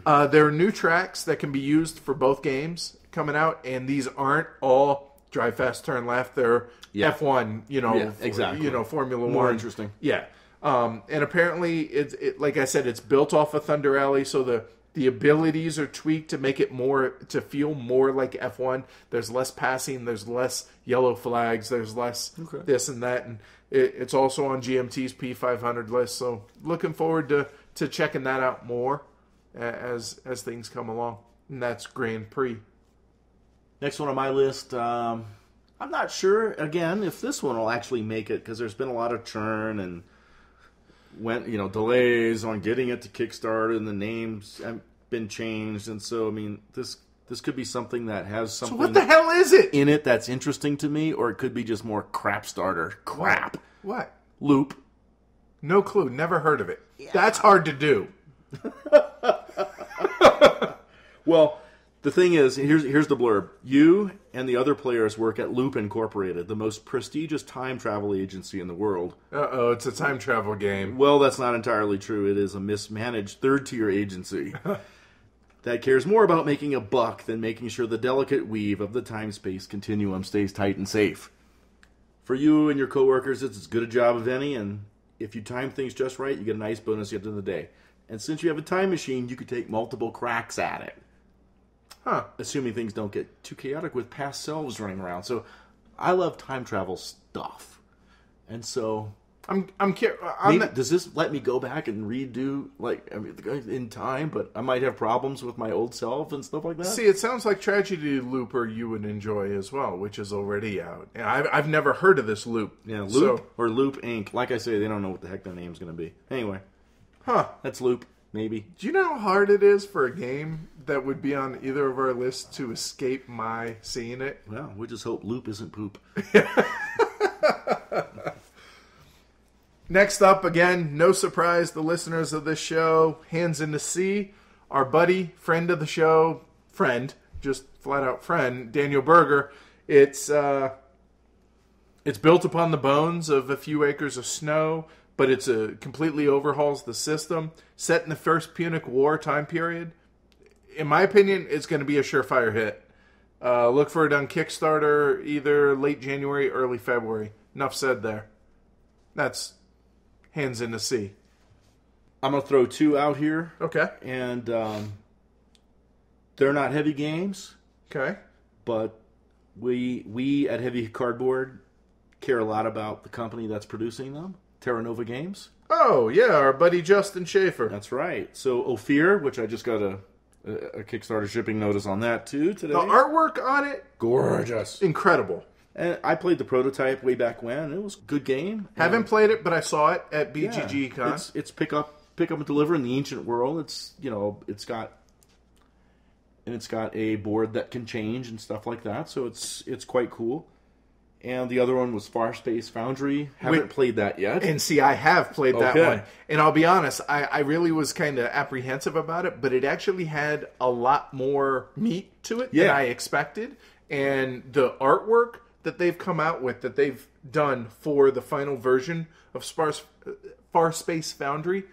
there are new tracks that can be used for both games coming out, and these aren't all drive fast, turn left. They're F1, exactly. Formula One. More interesting. Yeah, and apparently, it like I said, it's built off of Thunder Alley, so the abilities are tweaked to make it to feel more like F1. There's less passing, there's less yellow flags, there's less this and that, and it's also on GMT's P500 list. So looking forward to checking that out more as things come along. And that's Grand Prix. Next one on my list, I'm not sure, again, if this one will actually make it, because there's been a lot of churn and delays on getting it to Kickstarter, and the names have been changed, and so this This could be something that has So something what the hell is it? in it that's interesting to me, or it could be just more crap starter crap. What? Loop. No clue. Never heard of it. Yeah. That's hard to do. Well, the thing is, here's the blurb. You and the other players work at Loop Incorporated, the most prestigious time travel agency in the world. Uh-oh, it's a time travel game. Well, that's not entirely true. It is a mismanaged third-tier agency that cares more about making a buck than making sure the delicate weave of the time-space continuum stays tight and safe. For you and your coworkers, it's as good a job of any, and if you time things just right, you get a nice bonus at the end of the day. And since you have a time machine, you could take multiple cracks at it. Huh. Assuming things don't get too chaotic with past selves running around. So, I love time travel stuff. And so... does this let me go back and redo, in time, but I might have problems with my old self and stuff like that? See, it sounds like Tragedy Looper you would enjoy as well, which is already out. And I've never heard of this Loop. Yeah, Loop or Loop Inc. Like I say, they don't know what the heck their name's going to be. Anyway. Huh. That's Loop, maybe. Do you know how hard it is for a game that would be on either of our lists to escape my seeing it? Well, we just hope Loop isn't poop. Next up, again, no surprise, the listeners of this show, Hands in the Sea, our buddy, friend of the show, just flat out friend, Daniel Berger. It's built upon the bones of A Few Acres of Snow, but it's completely overhauls the system. Set in the First Punic War time period. In my opinion, it's going to be a surefire hit. Look for it on Kickstarter either late January, early February. Enough said there. That's Hands in the Sea. I'm going to throw two out here. Okay. And they're not heavy games. Okay. But we at Heavy Cardboard care a lot about the company that's producing them, Terra Nova Games. Oh, yeah, our buddy Justin Schaefer. That's right. So Ophir, which I just got a Kickstarter shipping notice on that too today. The artwork on it, gorgeous. Incredible. And I played the prototype way back when. It was a good game. Haven't played it, but I saw it at BGG Con. It's pick up and deliver in the ancient world. It's it's got a board that can change and stuff like that. So it's quite cool. And the other one was Far Space Foundry. Haven't played that yet. And see, I have played that one. And I'll be honest, I really was kind of apprehensive about it, but it actually had a lot more meat to it than I expected. And the artwork that they've come out with, that they've done for the final version of Far Space Foundry,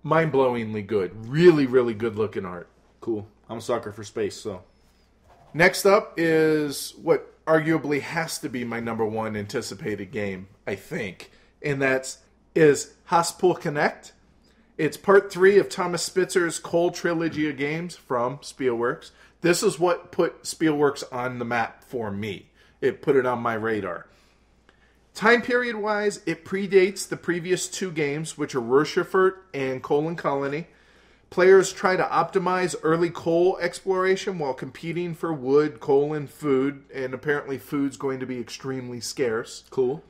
mind-blowingly good. Really, really good-looking art. Cool. I'm a sucker for space, so. Next up is what arguably has to be my number one anticipated game, I think. And is Haspel Connect. It's part 3 of Thomas Spitzer's Cole trilogy of games from Spielworks. This is what put Spielworks on the map for me. It put it on my radar. Time period-wise, it predates the previous 2 games, which are Rorschach and Coal and Colony. Players try to optimize early coal exploration while competing for wood, coal, and food. And apparently food's going to be extremely scarce. Cool.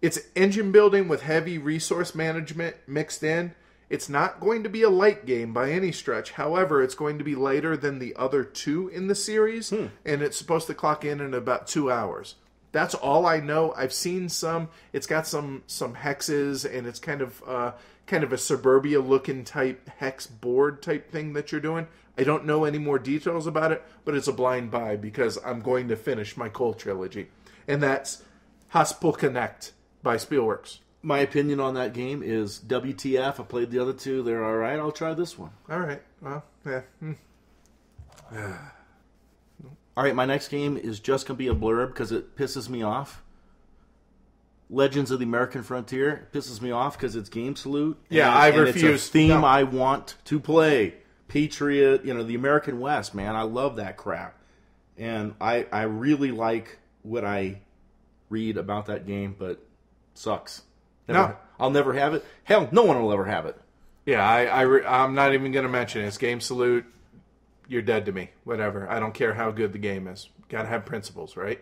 It's engine building with heavy resource management mixed in. It's not going to be a light game by any stretch. However, it's going to be lighter than the other 2 in the series. And it's supposed to clock in about 2 hours. That's all I know. I've seen some. It's got some hexes, and it's kind of a suburbia looking type hex board type thing that you're doing. I don't know any more details about it, but it's a blind buy because I'm going to finish my Cole trilogy. And that's Haspel Connect by Spielworks. My opinion on that game is WTF. I played the other 2. They're all right. I'll try this one. All right. Well, yeah. All right, my next game is just going to be a blurb because it pisses me off. Legends of the American Frontier pisses me off because it's Game Salute. I refuse. It's a theme I want to play. Patriot, the American West, man. I love that crap. And I really like what I read about that game, but sucks. I'll never have it. Hell, no one will ever have it. Yeah, I'm not even going to mention it. It's Game Salute. You're dead to me. Whatever. I don't care how good the game is. Got to have principles, right?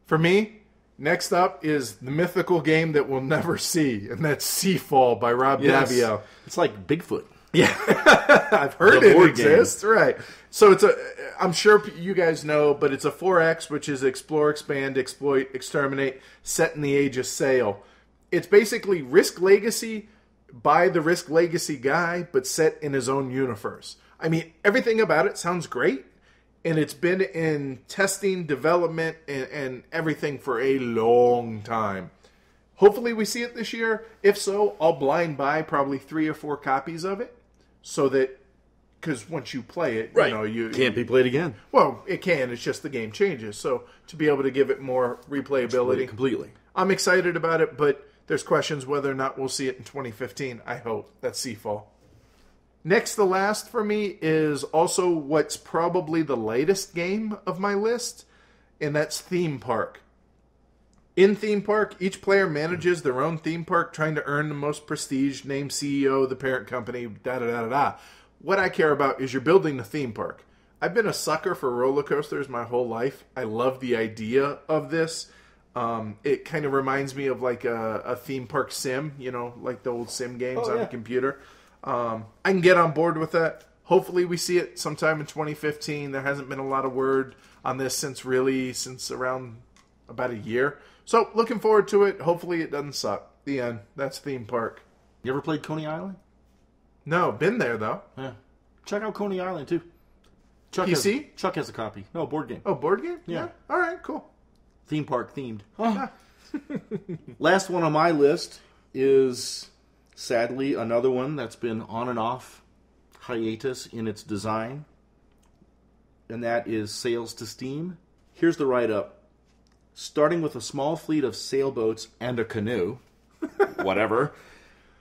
For me, next up is the mythical game that we'll never see, and that's Seafall by Rob Daviau. It's like Bigfoot. Yeah, I've heard it exists. Right. So I'm sure you guys know, but it's a 4X, which is explore, expand, exploit, exterminate, set in the age of sail. It's basically Risk Legacy by the Risk Legacy guy, but set in his own universe. I mean, everything about it sounds great, and it's been in testing, development, and everything for a long time. Hopefully we see it this year. If so, I'll blind buy probably 3 or 4 copies of it, so that, because once you play it, right. you know, you can't be played again. Well, it can. It's just the game changes. So to be able to give it more replayability, completely. I'm excited about it, but there's questions whether or not we'll see it in 2015. I hope. That's Seafall. Next to last for me is also what's probably the latest game of my list, and that's Theme Park. In Theme Park, each player manages their own theme park, trying to earn the most prestige, name CEO, the parent company, da-da-da-da-da. What I care about is you're building the theme park. I've been a sucker for roller coasters my whole life. I love the idea of this. It kind of reminds me of like a theme park sim, you know, like the old sim games on the computer. I can get on board with that. Hopefully we see it sometime in 2015. There hasn't been a lot of word on this since around about a year. So looking forward to it. Hopefully it doesn't suck. The end. That's Theme Park. You ever played Coney Island? No, been there though. Yeah. Check out Coney Island too. PC? Chuck has a copy. No, board game. Oh, board game? Yeah. All right, cool. Theme park themed. Oh. Last one on my list is, sadly, another one that's been on and off hiatus in its design, and that is Sails to Steam. Here's the write-up. Starting with a small fleet of sailboats and a canoe, whatever,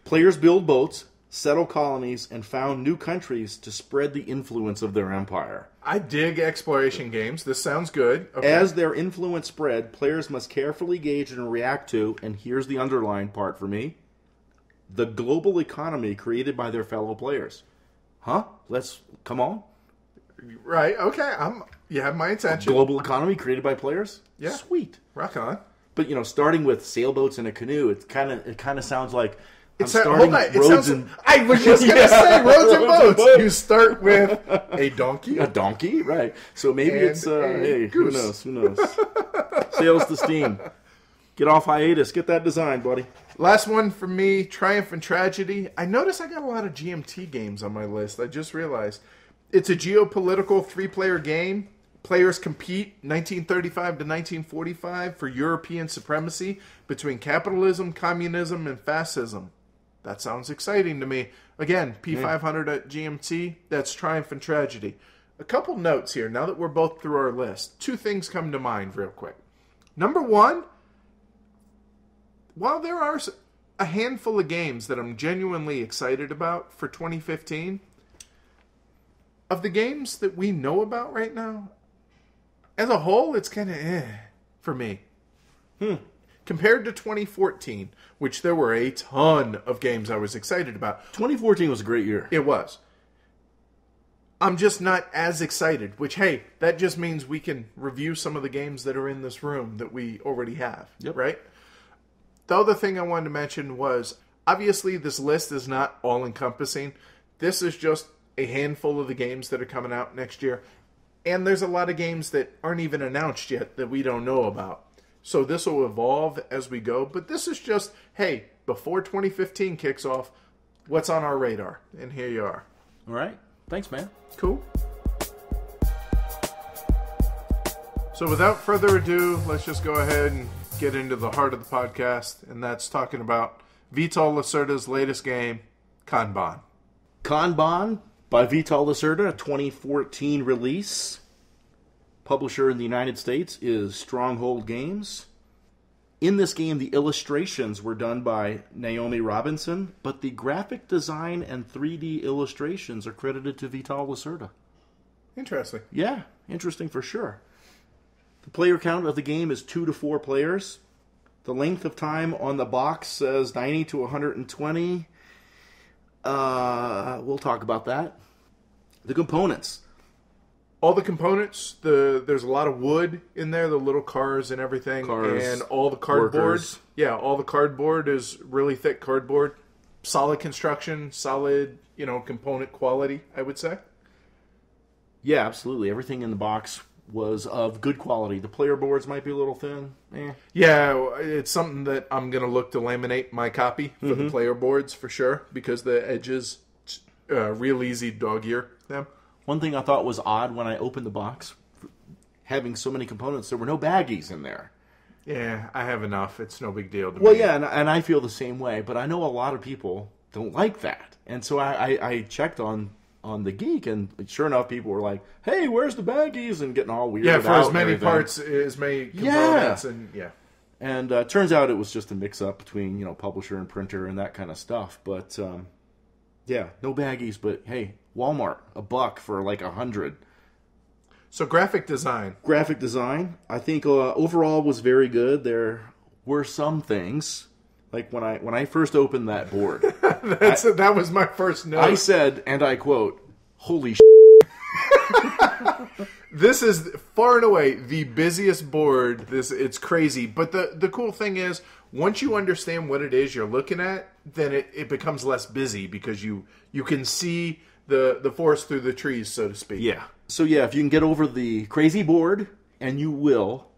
players build boats, settle colonies, and found new countries to spread the influence of their empire. I dig exploration games. This sounds good. Okay. As their influence spread, players must carefully gauge and react to, and here's the underlined part for me, the global economy created by their fellow players. Huh? Come on. Right, okay. You have my attention. Global economy created by players? Yeah. Sweet. Rock on. But, starting with sailboats and a canoe, it kind of sounds like I was just going to say roads and boats. You start with a donkey. A donkey, right. So maybe it's, hey, goose. Who knows? Sails to Steam. Get off hiatus. Get that design, buddy. Last one for me, Triumph and Tragedy. I noticed I got a lot of GMT games on my list. I just realized. It's a geopolitical 3-player game. Players compete 1935 to 1945 for European supremacy between capitalism, communism, and fascism. That sounds exciting to me. Again, P500 at GMT, that's Triumph and Tragedy. A couple notes here, now that we're both through our list. 2 things come to mind real quick. Number 1, while there are a handful of games that I'm genuinely excited about for 2015, of the games that we know about right now, as a whole, it's kind of for me. Compared to 2014, which there were a ton of games I was excited about. 2014 was a great year. It was. I'm just not as excited, which, hey, that just means we can review some of the games that are in this room that we already have, right? The other thing I wanted to mention was, obviously, this list is not all-encompassing. This is just a handful of the games that are coming out next year. And there's a lot of games that aren't even announced yet that we don't know about. So this will evolve as we go. But this is just, hey, before 2015 kicks off, what's on our radar? And here you are. All right. Thanks, man. Cool. So without further ado, let's just go ahead and get into the heart of the podcast. And that's talking about Vital Lacerda's latest game, Kanban. Kanban by Vital Lacerda, a 2014 release. Publisher in the United States is Stronghold Games. In this game, the illustrations were done by Naomi Robinson, but the graphic design and 3D illustrations are credited to Vital Lacerda. Interesting. Yeah, interesting for sure. The player count of the game is 2 to 4 players. The length of time on the box says 90 to 120. We'll talk about that. The components. All the components, there's a lot of wood in there, the little cars and everything. Cars, and all the cardboard. workers. Yeah, all the cardboard is really thick cardboard. solid construction, solid, component quality, I would say. Yeah, absolutely. Everything in the box was of good quality. The player boards might be a little thin. Yeah, it's something that I'm going to look to laminate my copy for the player boards for sure, because the edges, real easy dog ear them. One thing I thought was odd when I opened the box, having so many components, there were no baggies in there. Yeah, I have enough. It's no big deal to me. Well, yeah, and I feel the same way, but I know a lot of people don't like that. And so I checked on the Geek, and sure enough, people were like, "Hey, where's the baggies?" and getting all weirded out. Yeah, for as many parts, as many components, And turns out it was just a mix-up between publisher and printer and that kind of stuff. But no baggies. But hey, Walmart, $1 for like 100. So graphic design, I think overall was very good. There were some things. Like when I first opened that board, that was my first note. I said, and I quote, "Holy This is far and away the busiest board. It's crazy. But the cool thing is, once you understand what it is you're looking at, then it becomes less busy because you can see the forest through the trees, so to speak. Yeah. So yeah, if you can get over the crazy board, and you will,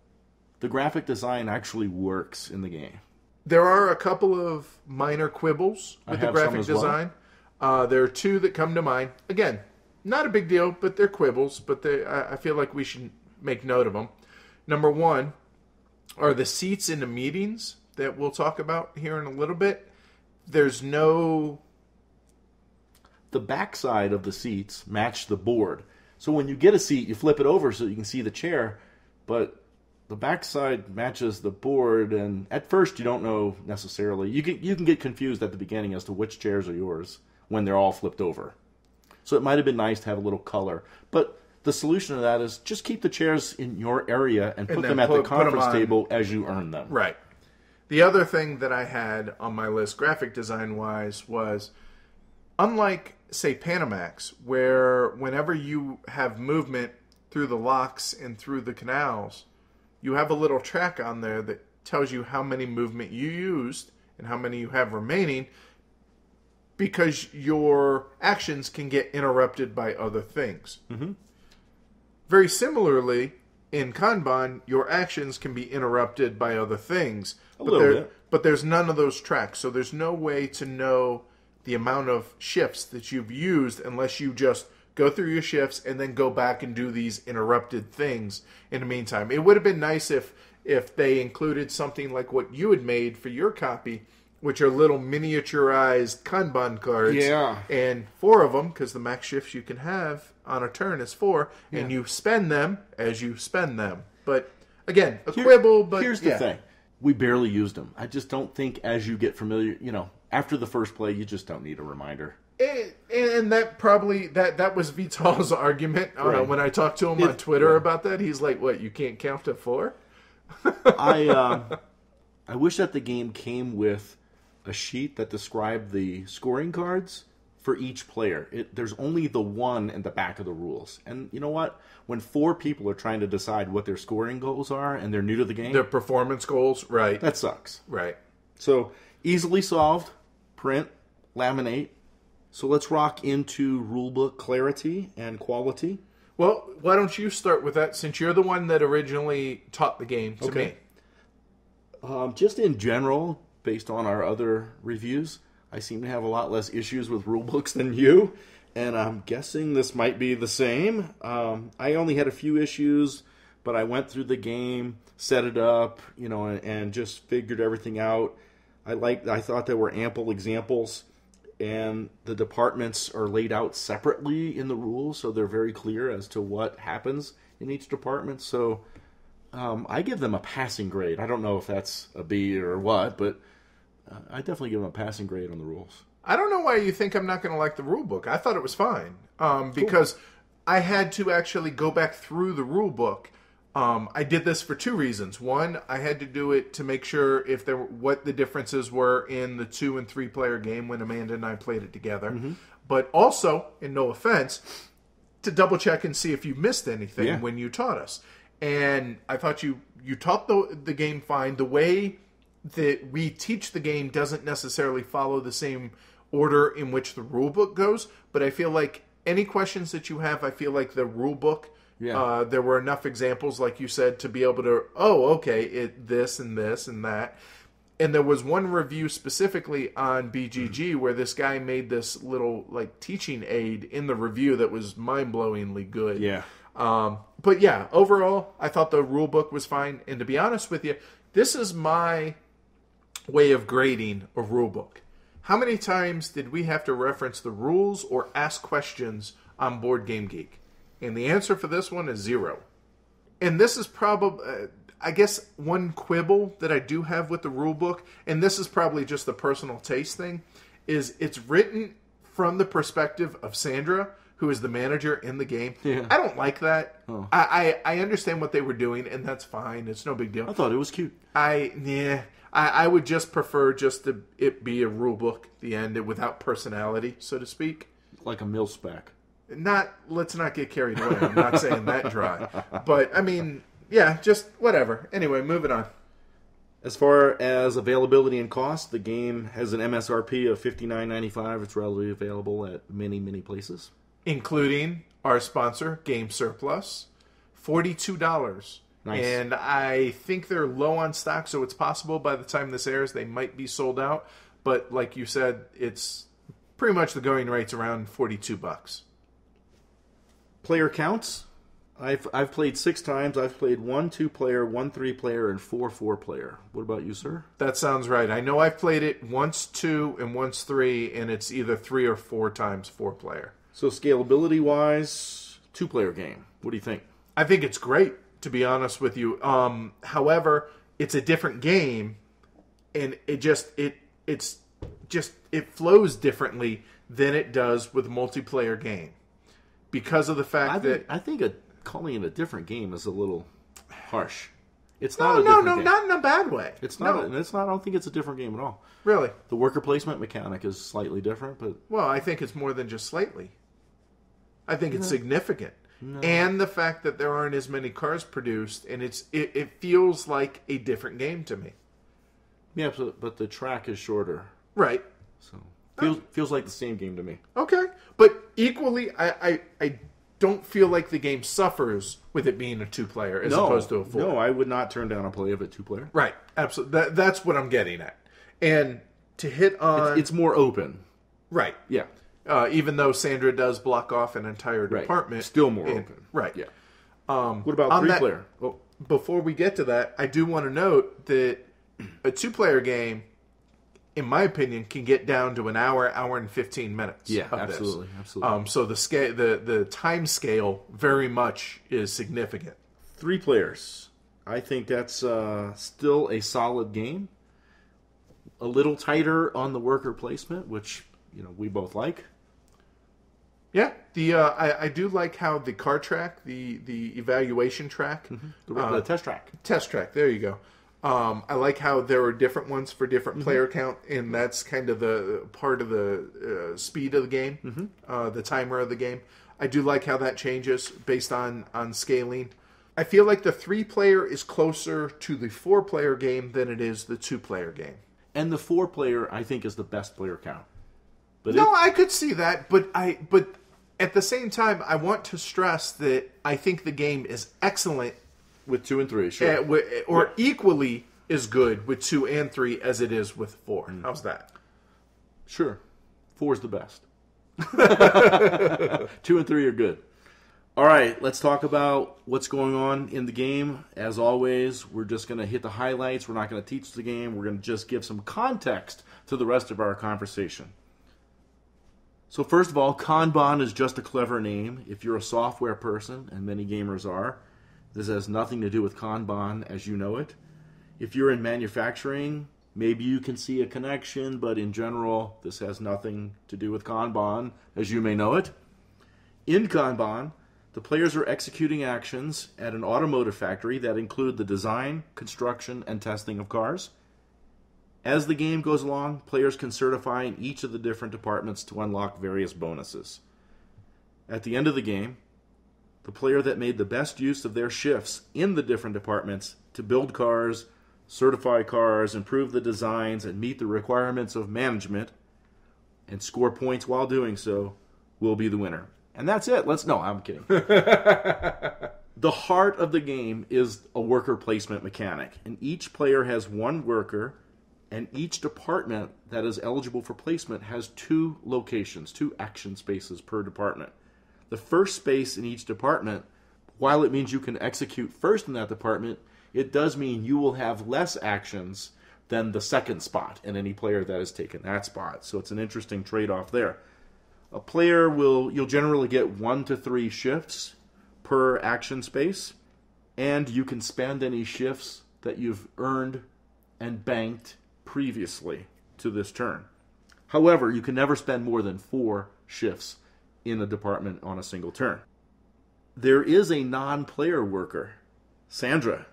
the graphic design actually works in the game. There are a couple of minor quibbles with the graphic design. Well. There are two that come to mind. Again, not a big deal, but they're quibbles. But I feel like we should make note of them. Number one are the seats in the meetings that we'll talk about here in a little bit. There's no... The backside of the seats match the board. So when you get a seat, you flip it over so you can see the chair, but the backside matches the board, and at first you don't know necessarily. You can get confused at the beginning as to which chairs are yours when they're all flipped over. So it might have been nice to have a little color. But the solution to that is just keep the chairs in your area and put them at the conference table as you earn them. Right. The other thing that I had on my list, graphic design-wise, was unlike, say, Panamax, where whenever you have movement through the locks and through the canals, you have a little track on there that tells you how many movement you used and how many you have remaining, because your actions can get interrupted by other things. Mm-hmm. Very similarly, in Kanban, your actions can be interrupted by other things. But there's none of those tracks, so there's no way to know the amount of shifts that you've used unless you just go through your shifts and then go back and do these interrupted things in the meantime. It would have been nice if they included something like what you had made for your copy, which are little miniaturized Kanban cards. Yeah. And 4 of them, because the max shifts you can have on a turn is 4, and you spend them as you spend them. But, again, quibble, but... Here's the thing. We barely used them. I just don't think as you get familiar, after the first play, you just don't need a reminder. And that probably, that was Vital's argument when I talked to him on Twitter about that. He's like, what, you can't count to 4? I wish that the game came with a sheet that described the scoring cards for each player. There's only the one in the back of the rules. And you know what? When 4 people are trying to decide what their scoring goals are and they're new to the game... Their performance goals, right. That sucks. Right. So, easily solved. Print. Laminate. So let's rock into rulebook clarity and quality. Well, why don't you start with that, since you're the one that originally taught the game to me. Just in general, based on our other reviews, I seem to have a lot less issues with rulebooks than you, and I'm guessing this might be the same. I only had a few issues, but I went through the game, set it up, and just figured everything out. I thought there were ample examples, and the departments are laid out separately in the rules, so they're very clear as to what happens in each department. So I give them a passing grade. I don't know if that's a B or what, but I definitely give them a passing grade on the rules. I don't know why you think I'm not going to like the rule book. I thought it was fine because I had to actually go back through the rule book. I did this for 2 reasons. One, I had to do it to make sure what the differences were in the 2 and 3 player game when Amanda and I played it together. Mm-hmm. But also, and no offense, to double check and see if you missed anything when you taught us. And I thought you taught the game fine. The way that we teach the game doesn't necessarily follow the same order in which the rule book goes, but I feel like any questions that you have, I feel like the rule book, there were enough examples, like you said, to be able to, this and this and that. And there was one review specifically on BGG where this guy made this little like teaching aid in the review that was mind-blowingly good. Yeah. But yeah, overall, I thought the rule book was fine. And to be honest with you, this is my way of grading a rule book. How many times did we have to reference the rules or ask questions on Board Game Geek? And the answer for this one is 0. And this is probably, I guess, one quibble that I do have with the rule book, and this is probably just a personal taste thing, is it's written from the perspective of Sandra, who is the manager in the game. Yeah. I don't like that. Oh. I understand what they were doing, and that's fine. It's no big deal. I thought it was cute. I would just prefer just to it be a rule book at the end without personality, so to speak. Like a mil-spec. Let's not get carried away. I'm not saying that dry. But, I mean, yeah, just whatever. Anyway, moving on. As far as availability and cost, the game has an MSRP of $59.95. It's readily available at many, many places. Including our sponsor, Game Surplus, $42. Nice. And I think they're low on stock, so it's possible by the time this airs they might be sold out. But like you said, it's pretty much the going rate's around $42. Player counts. I've played 6 times. I've played 1 2-player, 1 3-player, and 4 4-player. What about you, sir? That sounds right. I know I've played it once 2 and once 3, and it's either 3 or 4 times 4-player. So scalability-wise, 2-player game. What do you think? I think it's great, to be honest with you. However, it's a different game, and it flows differently than it does with a multiplayer game because of the fact I think calling it a different game is a little harsh. It's not not a different game. not in a bad way. It's not. It's not. I don't think it's a different game at all. Really. The worker placement mechanic is slightly different, but well, I think it's more than just slightly. I think it's significant. No. And the fact that there aren't as many cars produced, and it feels like a different game to me. Yeah, but the track is shorter. Right. So feels like the same game to me. Okay. But equally, I don't feel like the game suffers with it being a 2-player as opposed to a 4. No, I would not turn down a play of a 2-player. Right. Absolutely. That's what I'm getting at. And to hit on... It's more open. Right. Yeah. Even though Sandra does block off an entire department. Still more open. Right. Yeah. What about 3-player? Before we get to that, I do want to note that a 2-player game, in my opinion, can get down to an hour and 15 minutes. Yeah, of absolutely, this. absolutely. So the time scale very much is significant. 3 players. I think that's still a solid game. A little tighter on the worker placement, which we both like. Yeah, I do like how the car track, the evaluation track, The test track. Test track. There you go. I like how there are different ones for different player count, and that's kind of the part of the speed of the game, the timer of the game. I do like how that changes based on scaling. I feel like the 3-player is closer to the 4-player game than it is the 2-player game. And the 4-player, I think, is the best player count. But I could see that, but at the same time, I want to stress that I think the game is excellent with 2 and 3, sure, or equally as good with 2 and 3 as it is with 4. How's that? Sure, 4 is the best. 2 and 3 are good. All right, let's talk about what's going on in the game. As always, we're just going to hit the highlights. We're not going to teach the game. We're going to just give some context to the rest of our conversation. So first of all, Kanban is just a clever name. If you're a software person, and many gamers are, this has nothing to do with Kanban as you know it. If you're in manufacturing, maybe you can see a connection, but in general, this has nothing to do with Kanban as you may know it. In Kanban, the players are executing actions at an automotive factory that include the design, construction, and testing of cars. As the game goes along, players can certify in each of the different departments to unlock various bonuses. At the end of the game, the player that made the best use of their shifts in the different departments to build cars, certify cars, improve the designs, and meet the requirements of management, and score points while doing so will be the winner. And that's it. No, I'm kidding. The heart of the game is a worker placement mechanic, and each player has one worker, and each department that is eligible for placement has 2 locations, 2 action spaces per department. The first space in each department, while it means you can execute first in that department, it does mean you will have less actions than the second spot in any player that has taken that spot. So it's an interesting trade-off there. A player you'll generally get 1 to 3 shifts per action space, and you can spend any shifts that you've earned and banked previously to this turn. However, you can never spend more than 4 shifts in a department on a single turn. There is a non-player worker, Sandra,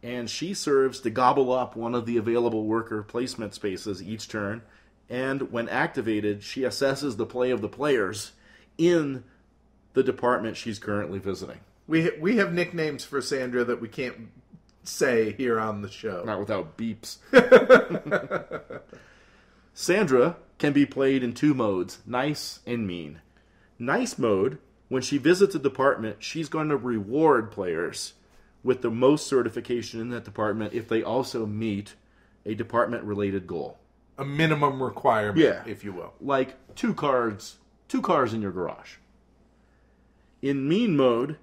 and she serves to gobble up one of the available worker placement spaces each turn, and when activated, she assesses the play of the players in the department she's currently visiting. We have nicknames for Sandra that we can't say here on the show. Not without beeps. Sandra can be played in 2 modes, nice and mean. Nice mode, when she visits a department, she's going to reward players with the most certification in that department if they also meet a department-related goal. A minimum requirement, if you will. Like 2 cars in your garage. In mean mode,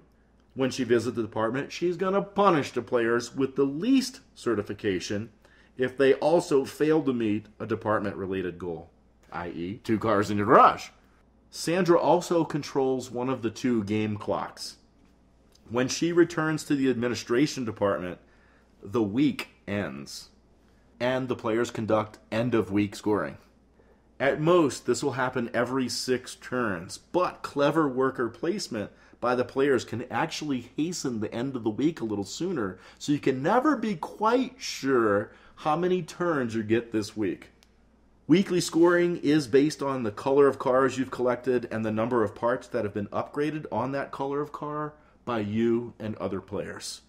when she visits the department, she's going to punish the players with the least certification if they also fail to meet a department-related goal, i.e. 2 cars in your garage. Sandra also controls one of the 2 game clocks. When she returns to the administration department, the week ends, and the players conduct end-of-week scoring. At most, this will happen every 6 turns, but clever worker placement by the players can actually hasten the end of the week a little sooner, so you can never be quite sure how many turns you get this week. Weekly scoring is based on the color of cars you've collected and the number of parts that have been upgraded on that color of car by you and other players,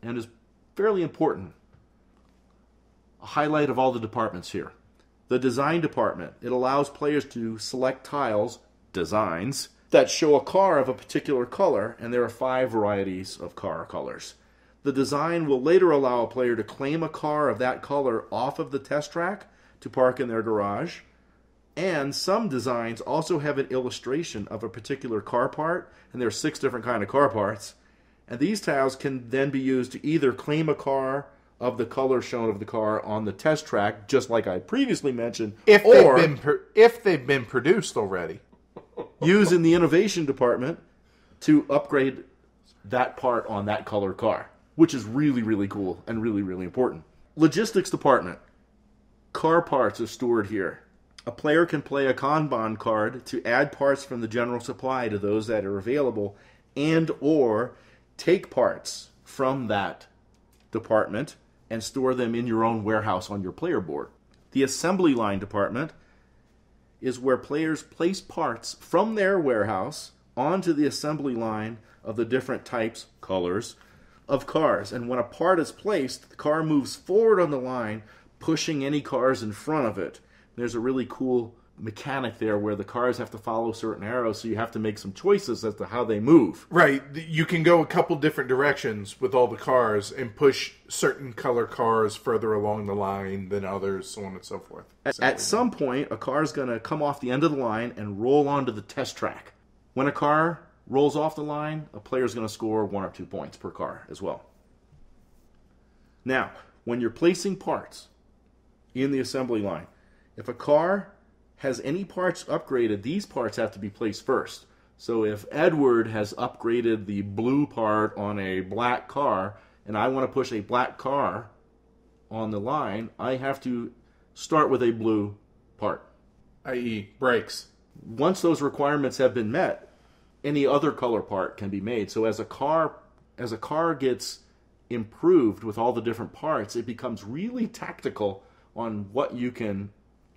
and is fairly important. A highlight of all the departments here. The design department. It allows players to select tiles, designs, that show a car of a particular color, and there are 5 varieties of car colors. The design will later allow a player to claim a car of that color off of the test track to park in their garage, and some designs also have an illustration of a particular car part, and there are 6 different kinds of car parts, and these tiles can then be used to either claim a car of the color shown of the car on the test track, just like I previously mentioned, if they've been produced already. Use in the innovation department to upgrade that part on that color car, which is really, really cool and really, really important. Logistics department. Car parts are stored here. A player can play a Kanban card to add parts from the general supply to those that are available, and or take parts from that department and store them in your own warehouse on your player board. The assembly line department is where players place parts from their warehouse onto the assembly line of the different types, colors, of cars. And when a part is placed, the car moves forward on the line, pushing any cars in front of it. There's a really cool mechanic there where the cars have to follow certain arrows, so you have to make some choices as to how they move. Right. You can go a couple different directions with all the cars and push certain color cars further along the line than others, so on and so forth. At some point, a car is going to come off the end of the line and roll onto the test track. When a car rolls off the line, a player is going to score 1 or 2 points per car as well. Now, when you're placing parts in the assembly line, if a car has any parts upgraded, these parts have to be placed first. So if Edward has upgraded the blue part on a black car, and I want to push a black car on the line, I have to start with a blue part. I.e. brakes. Once those requirements have been met, any other color part can be made. So as a car gets improved with all the different parts, it becomes really tactical on what you can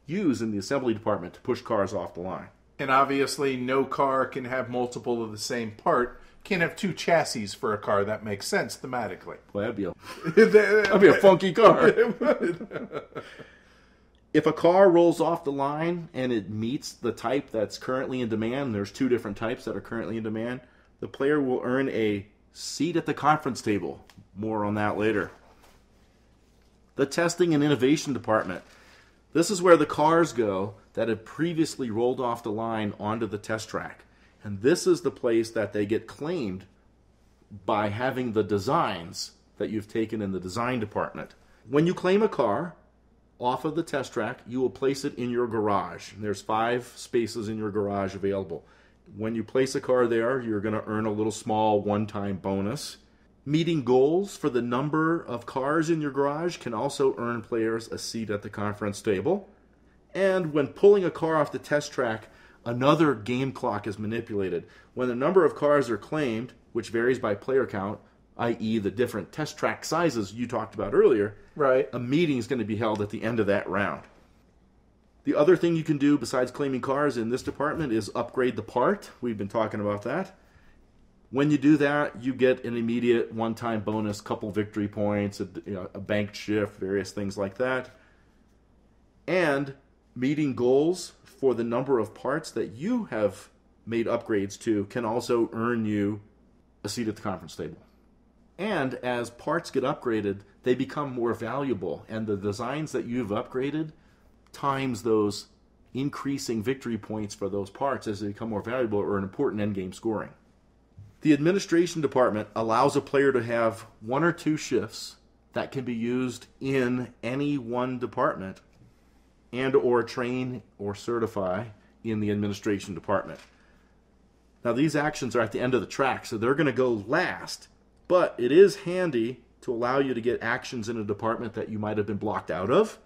use in the assembly department to push cars off the line. And obviously, no car can have multiple of the same part. Can't have 2 chassis for a car. That makes sense thematically. Well, that'd be a funky car. If a car rolls off the line and it meets the type that's currently in demand, there's 2 different types that are currently in demand, the player will earn a seat at the conference table. More on that later. The testing and innovation department. This is where the cars go that have previously rolled off the line onto the test track. And this is the place that they get claimed by having the designs that you've taken in the design department. When you claim a car off of the test track, you will place it in your garage. And there's 5 spaces in your garage available. When you place a car there, you're going to earn a little small one-time bonus. Meeting goals for the number of cars in your garage can also earn players a seat at the conference table. And when pulling a car off the test track, another game clock is manipulated. When the number of cars are claimed, which varies by player count, i.e. the different test track sizes you talked about earlier, Right. a meeting is going to be held at the end of that round. The other thing you can do besides claiming cars in this department is upgrade the part. We've been talking about that. When you do that, you get an immediate one-time bonus, couple victory points, a bank shift, various things like that. And meeting goals for the number of parts that you have made upgrades to can also earn you a seat at the conference table. And as parts get upgraded, they become more valuable. And the designs that you've upgraded times those increasing victory points for those parts as they become more valuable or an important endgame scoring. The administration department allows a player to have 1 or 2 shifts that can be used in any one department and or train or certify in the administration department. Now these actions are at the end of the track, so they're going to go last, but it is handy to allow you to get actions in a department that you might have been blocked out of.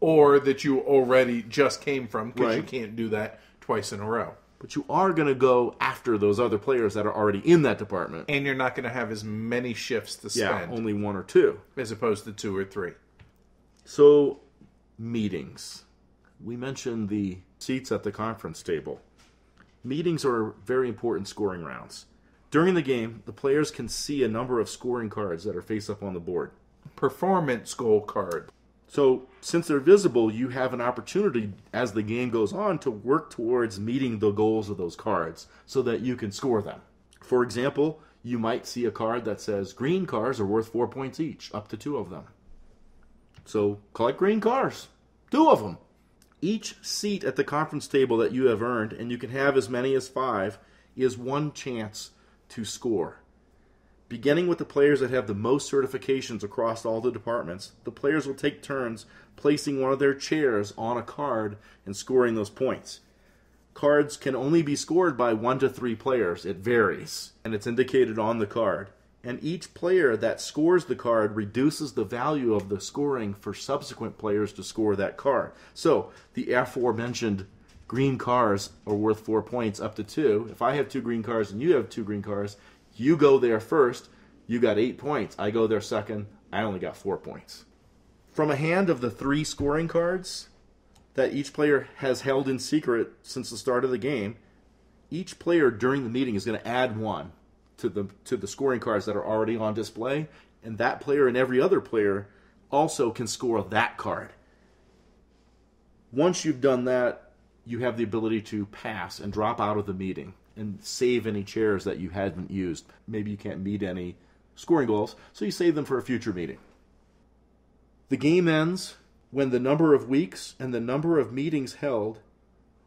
Or that you already just came from, because you Right. can't do that twice in a row. But you are going to go after those other players that are already in that department. And you're not going to have as many shifts to spend. Only 1 or 2. As opposed to 2 or 3. So, meetings. We mentioned the seats at the conference table. Meetings are very important scoring rounds. During the game, the players can see a number of scoring cards that are face up on the board. Performance goal card. So, since they're visible, you have an opportunity as the game goes on to work towards meeting the goals of those cards so that you can score them. For example, you might see a card that says green cars are worth 4 points each, up to 2 of them. So, collect green cars. 2 of them. Each seat at the conference table that you have earned, and you can have as many as 5, is 1 chance to score. Beginning with the players that have the most certifications across all the departments, the players will take turns placing one of their chairs on a card and scoring those points. Cards can only be scored by 1 to 3 players. It varies, and it's indicated on the card. And each player that scores the card reduces the value of the scoring for subsequent players to score that card. So, the aforementioned green cars are worth 4 points up to 2. If I have 2 green cars and you have 2 green cars, you go there first, you got 8 points. I go there second, I only got 4 points. From a hand of the 3 scoring cards that each player has held in secret since the start of the game, each player during the meeting is going to add 1 to the scoring cards that are already on display, and that player and every other player also can score that card. Once you've done that, you have the ability to pass and drop out of the meeting and save any chairs that you hadn't used. Maybe you can't meet any scoring goals, so you save them for a future meeting. The game ends when the number of weeks and the number of meetings held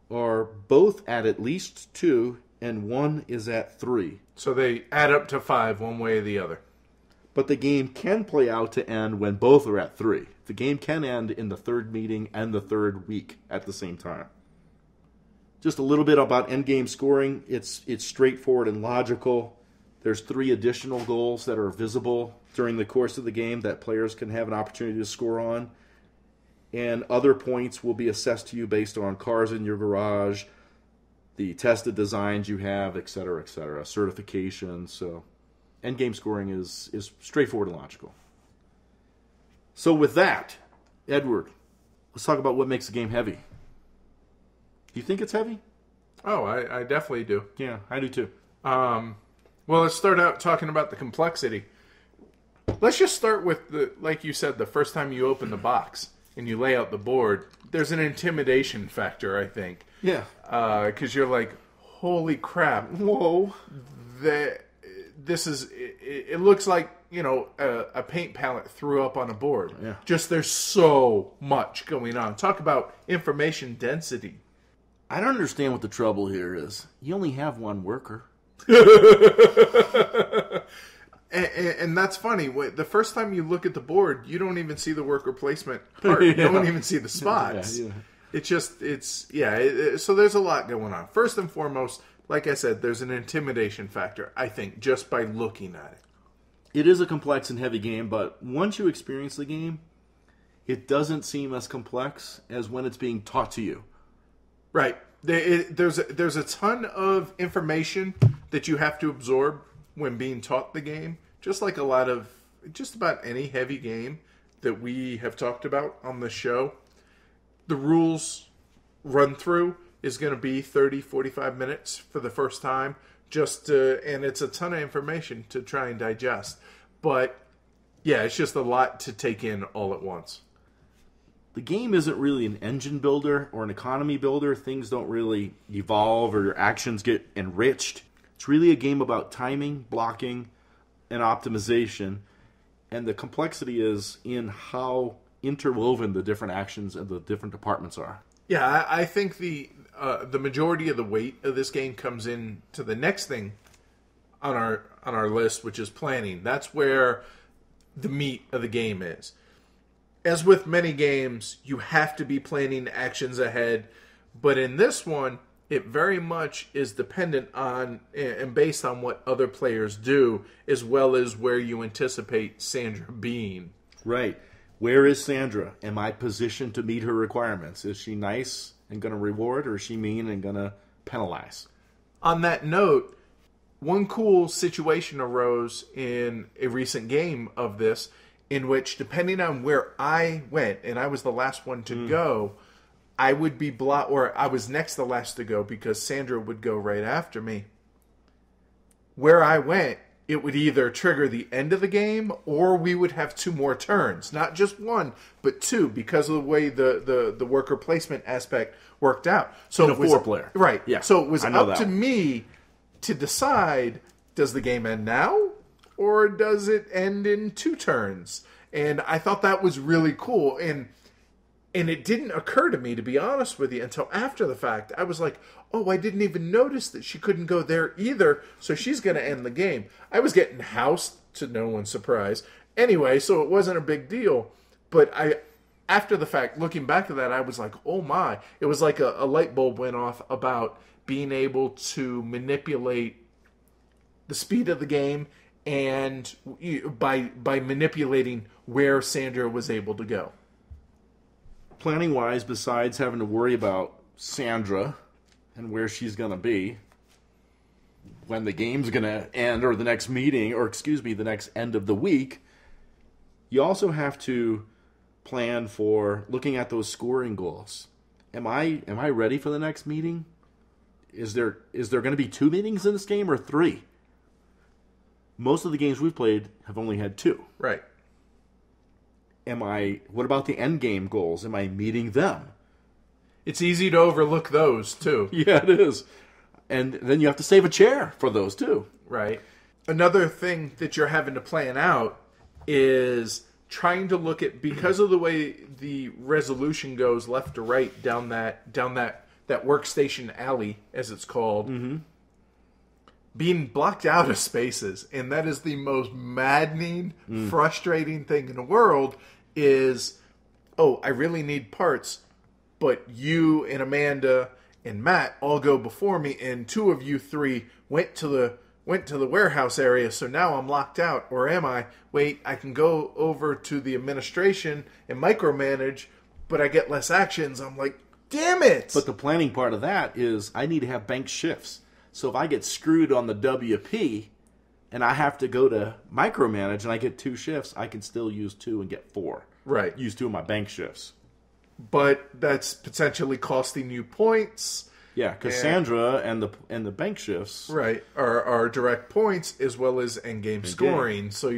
are both at least 2 and 1 is at 3. So they add up to 5 one way or the other. But the game can play out to end when both are at 3. The game can end in the 3rd meeting and the 3rd week at the same time. Just a little bit about endgame scoring. It's straightforward and logical. There's 3 additional goals that are visible during the course of the game that players can have an opportunity to score on. And other points will be assessed to you based on cars in your garage, the tested designs you have, etc., certifications. So endgame scoring is straightforward and logical. So with that, Edward, let's talk about what makes the game heavy. Do you think it's heavy? Oh, I definitely do. Yeah, I do too. Well, let's start out talking about the complexity. Let's just start with, like you said, the first time you open the box. and you lay out the board, there's an intimidation factor, I think. Yeah. Because you're like, holy crap. Whoa. This is, it looks like, a paint palette threw up on a board. Yeah. Just there's so much going on. Talk about information density. I don't understand what the trouble here is. You only have one worker. And that's funny. The first time you look at the board, you don't even see the worker placement part. You don't even see the spots. Yeah. So there's a lot going on. First and foremost, like I said, there's an intimidation factor, I think, just by looking at it. It is a complex and heavy game, but once you experience the game, it doesn't seem as complex as when it's being taught to you. Right. There's a ton of information that you have to absorb when being taught the game, just like just about any heavy game that we have talked about on the show. The rules run through is going to be 30, 45 minutes for the first time, and it's a ton of information to try and digest. But yeah, it's just a lot to take in all at once. The game isn't really an engine builder or an economy builder. Things don't really evolve or your actions get enriched. It's really a game about timing, blocking, and optimization. And the complexity is in how interwoven the different actions and the different departments are. Yeah, I think the majority of the weight of this game comes in to the next thing on our list, which is planning. That's where the meat of the game is. As with many games, you have to be planning actions ahead, but in this one, it very much is dependent on and based on what other players do, as well as where you anticipate Sandra being. Right. Where is Sandra? Am I positioned to meet her requirements? Is she nice and going to reward, or is she mean and going to penalize? On that note, one cool situation arose in a recent game of this, in which, depending on where I went, and I was the last one to go, I would be or I was next to last to go because Sandra would go right after me. Where I went, it would either trigger the end of the game, or we would have 2 more turns. Not just 1, but 2, because of the way the worker placement aspect worked out. So it was 4-player. Right. Yeah. So it was up to me to decide, does the game end now? Or does it end in 2 turns? And I thought that was really cool. And it didn't occur to me, to be honest with you, until after the fact. I was like, oh, I didn't even notice that she couldn't go there either, so she's going to end the game. I was getting housed, to no one's surprise. Anyway, so it wasn't a big deal. But after the fact, looking back at that, I was like, oh my. It was like a light bulb went off about being able to manipulate the speed of the game, and by manipulating where Sandra was able to go. Planning-wise, besides having to worry about Sandra and where she's going to be when the game's going to end, or the next meeting, or the next end of the week, you also have to plan for looking at those scoring goals. Am I ready for the next meeting? Is there going to be 2 meetings in this game or 3? Most of the games we've played have only had 2. Right. What about the end game goals? Am I meeting them? It's easy to overlook those, too. Yeah, it is. And then you have to save a chair for those, too. Right. Another thing that you're having to plan out is trying to look at, because of the way the resolution goes left to right down that workstation alley, as it's called, being blocked out of spaces, and that is the most maddening, frustrating thing in the world, is, oh, I really need parts, but you and Amanda and Matt all go before me, and 2 of you 3 went to the warehouse area, so now I'm locked out. Or am I? Wait, I can go over to the administration and micromanage, but I get less actions. I'm like, damn it! But the planning part of that is I need to have bank shifts. So if I get screwed on the WP and I have to go to micromanage and I get 2 shifts, I can still use 2 and get 4. Right. Use 2 of my bank shifts. But that's potentially costing you points. Yeah, because Sandra and the bank shifts are direct points as well as end game scoring. So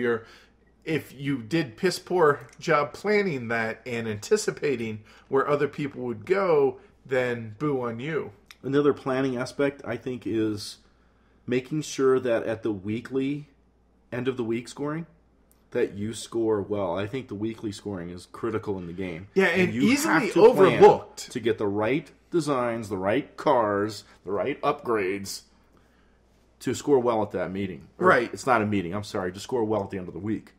if you did piss poor job planning that and anticipating where other people would go, then boo on you. Another planning aspect, I think, is making sure that at the weekly, end of the week scoring, that you score well. I think the weekly scoring is critical in the game. Yeah, and you easily have to overlooked. plan to get the right designs, the right cars, the right upgrades to score well at that meeting. Right. It's not a meeting, I'm sorry, to score well at the end of the week.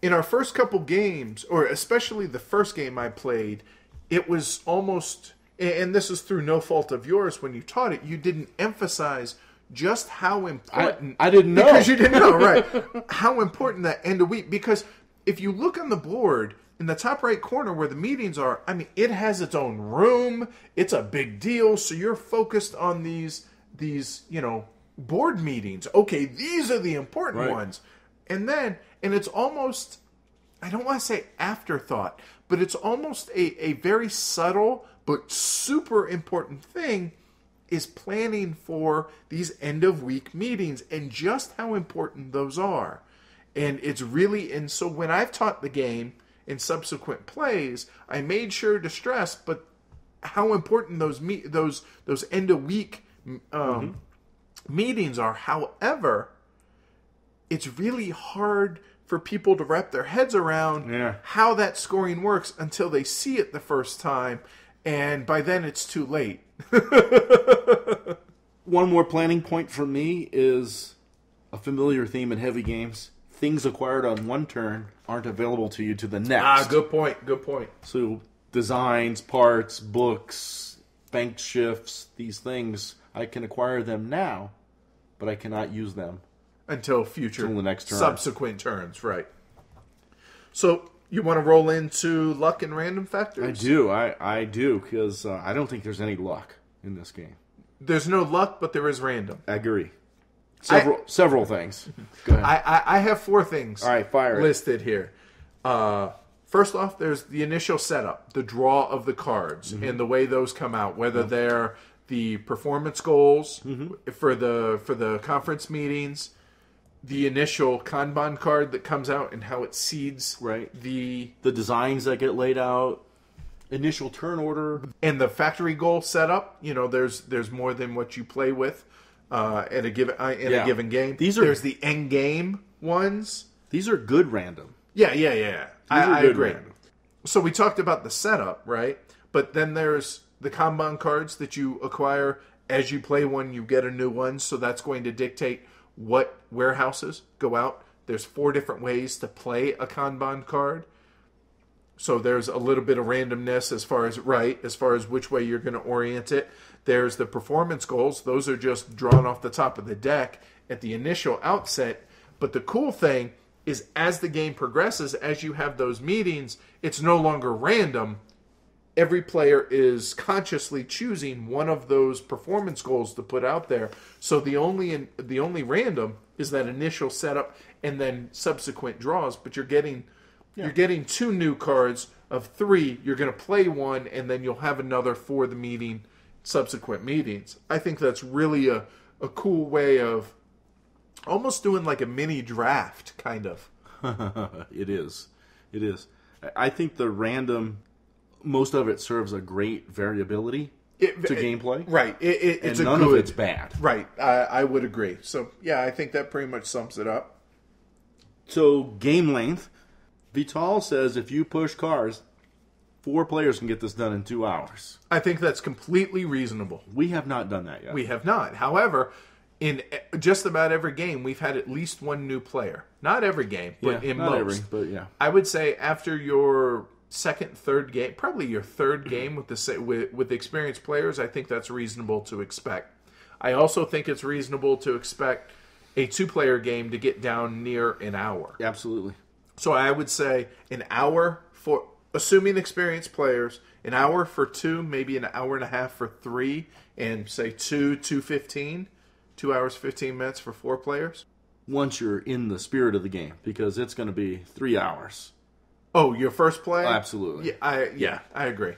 In our first couple games, or especially the first game I played, it was almost, and this is through no fault of yours, when you taught it, you didn't emphasize just how important... I didn't know. Because you didn't know, right. How important that end of week, because if you look on the board, in the top right corner where the meetings are, I mean, it has its own room, it's a big deal, so you're focused on these board meetings. Okay, these are the important ones. And it's almost, I don't want to say afterthought, but it's almost a very subtle but super important thing is planning for these end-of-week meetings and just how important those are. And it's really, and so when I've taught the game in subsequent plays, I made sure to stress, but how important those end-of-week meetings are. However, it's really hard for people to wrap their heads around how that scoring works until they see it the first time, and by then it's too late. One more planning point for me is a familiar theme in heavy games. Things acquired on one turn aren't available to you to the next. Good point. So designs, parts, books, bank shifts, these things, I can acquire them now, but I cannot use them until future, the next turn. Subsequent turns, right. So you want to roll into luck and random factors? I do. I do, because I don't think there's any luck in this game. There's no luck, but there is random. I agree. Several things. Go ahead. I have 4 things listed here. First off, there's the initial setup, the draw of the cards, and the way those come out, whether they're the performance goals for the conference meetings, the initial Kanban card that comes out and how it seeds the designs that get laid out, initial turn order, and the factory goal setup. There's more than what you play with in a given game. There's the end game ones. These are good random. Yeah. I agree. Random. So we talked about the setup, right? But then there's the Kanban cards that you acquire as you play one. You get a new one, so that's going to dictate what warehouses go out. There's 4 different ways to play a Kanban card. So there's a little bit of randomness as far as which way you're going to orient it. There's the performance goals. Those are just drawn off the top of the deck at the initial outset. But the cool thing is as the game progresses, as you have those meetings, it's no longer random. Every player is consciously choosing one of those performance goals to put out there. So the only random is that initial setup and then subsequent draws. But you're getting 2 new cards of 3. You're going to play one, and then you'll have another for the subsequent meetings. I think that's really a cool way of almost doing like a mini draft, kind of. It is. I think the random, most of it serves a great variability to gameplay. Right. It's none of it's bad. Right. I would agree. So, yeah, I think that pretty much sums it up. So, game length. Vital says if you push cars, 4 players can get this done in 2 hours. I think that's completely reasonable. We have not done that yet. We have not. However, in just about every game, we've had at least 1 new player. Not every game, but in most. I would say after your second, third game, probably your third game with experienced players, I think that's reasonable to expect. I also think it's reasonable to expect a 2-player game to get down near an hour. Absolutely. So I would say an hour for, assuming experienced players, an hour for 2, maybe an hour and a half for 3, and say 2:15, 2 hours 15 minutes for 4 players. Once you're in the spirit of the game, because it's going to be 3 hours. Oh, your first play? Absolutely. I agree.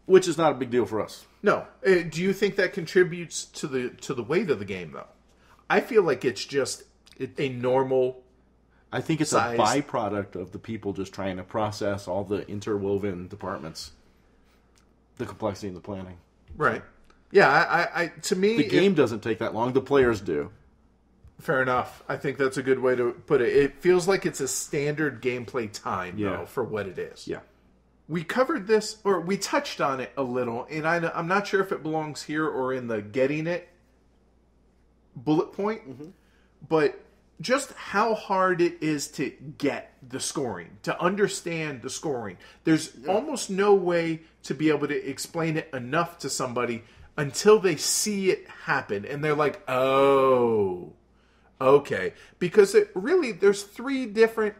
Which is not a big deal for us. No. Do you think that contributes to the weight of the game, though? I feel like it's just a normal I think it's size. a byproduct of the people just trying to process all the interwoven departments, the complexity and the planning. Right. Yeah, I to me... The game doesn't take that long. The players do. Fair enough. I think that's a good way to put it. It feels like it's a standard gameplay time, though, for what it is. Yeah. We covered this, or we touched on it a little, and I'm not sure if it belongs here or in the getting it bullet point, but just how hard it is to get the scoring, to understand the scoring. There's almost no way to be able to explain it enough to somebody until they see it happen, and they're like, oh, okay. Because there's 3 different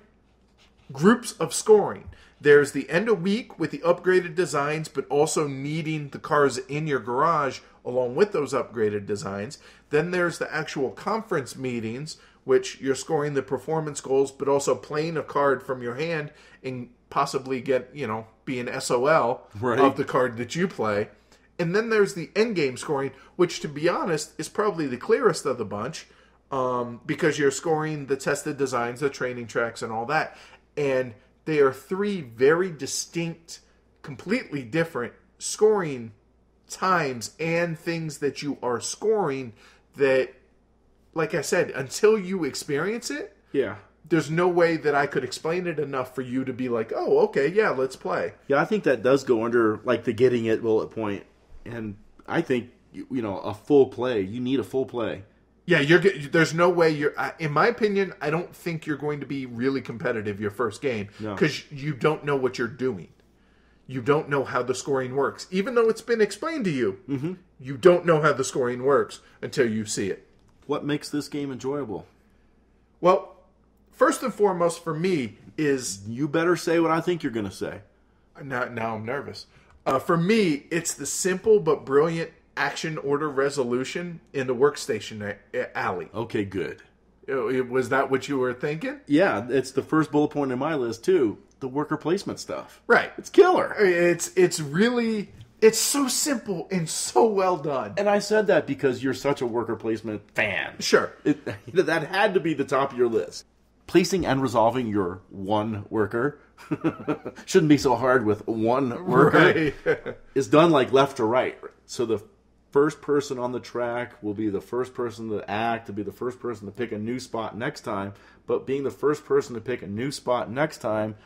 groups of scoring. There's the end of week with the upgraded designs, but also needing the cars in your garage along with those upgraded designs. Then there's the actual conference meetings, which you're scoring the performance goals, but also playing a card from your hand and possibly be an SOL of the card that you play. And then there's the end game scoring, which, to be honest, is probably the clearest of the bunch, because you're scoring the tested designs, the training tracks, and all that. And they are 3 very distinct, completely different scoring times and things that you are scoring that, like I said, until you experience it, there's no way that I could explain it enough for you to be like, oh, okay, yeah, let's play. Yeah, I think that does go under, like, the getting it bullet point. And I think, a full play. You need a full play. Yeah, there's no way in my opinion, I don't think you're going to be really competitive your first game because you don't know what you're doing. You don't know how the scoring works. Even though it's been explained to you, you don't know how the scoring works until you see it. What makes this game enjoyable? Well, first and foremost for me is... You better say what I think you're going to say. Now I'm nervous. For me, it's the simple but brilliant action order resolution in the workstation alley. Okay, good. Was that what you were thinking? Yeah, it's the first bullet point in my list, too. The worker placement stuff. Right. It's killer. It's really... It's so simple and so well done. And I said that because you're such a worker placement fan. Sure. That had to be the top of your list. Placing and resolving your one worker shouldn't be so hard with one worker. Right. It's done like left to right. So the first person on the track will be the first person to act, to be the first person to pick a new spot next time. But being the first person to pick a new spot next time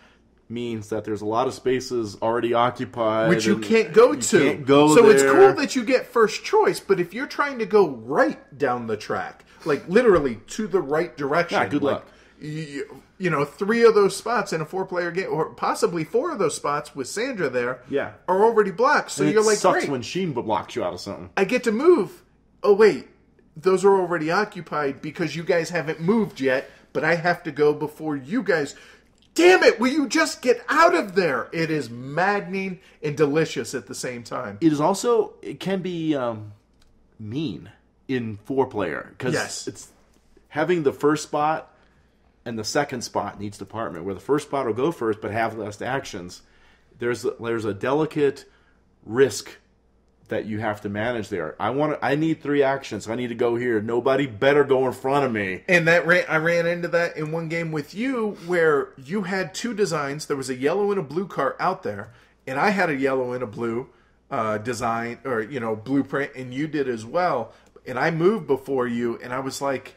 means that there's a lot of spaces already occupied. Which you can't go to. Can't go so there. It's cool that you get first choice, but if you're trying to go right down the track, like literally to the right direction. Yeah, good luck. 3 of those spots in a 4-player game, or possibly 4 of those spots with Sandra there, are already blocked. So you're like, sucks great. when Sheen blocks you out of something. I get to move. Oh, wait. Those are already occupied because you guys haven't moved yet, but I have to go before you guys. Damn it, will you just get out of there? It is maddening and delicious at the same time. It can be mean in 4-player. Because it's having the first spot and the second spot in each department, where the first spot will go first but have less actions. There's a delicate risk that you have to manage there. I need 3 actions, so I need to go here. Nobody better go in front of me. And I ran into that in one game with you where you had 2 designs. There was a yellow and a blue car out there, and I had a yellow and a blue design, or blueprint, and you did as well. And I moved before you, and I was like,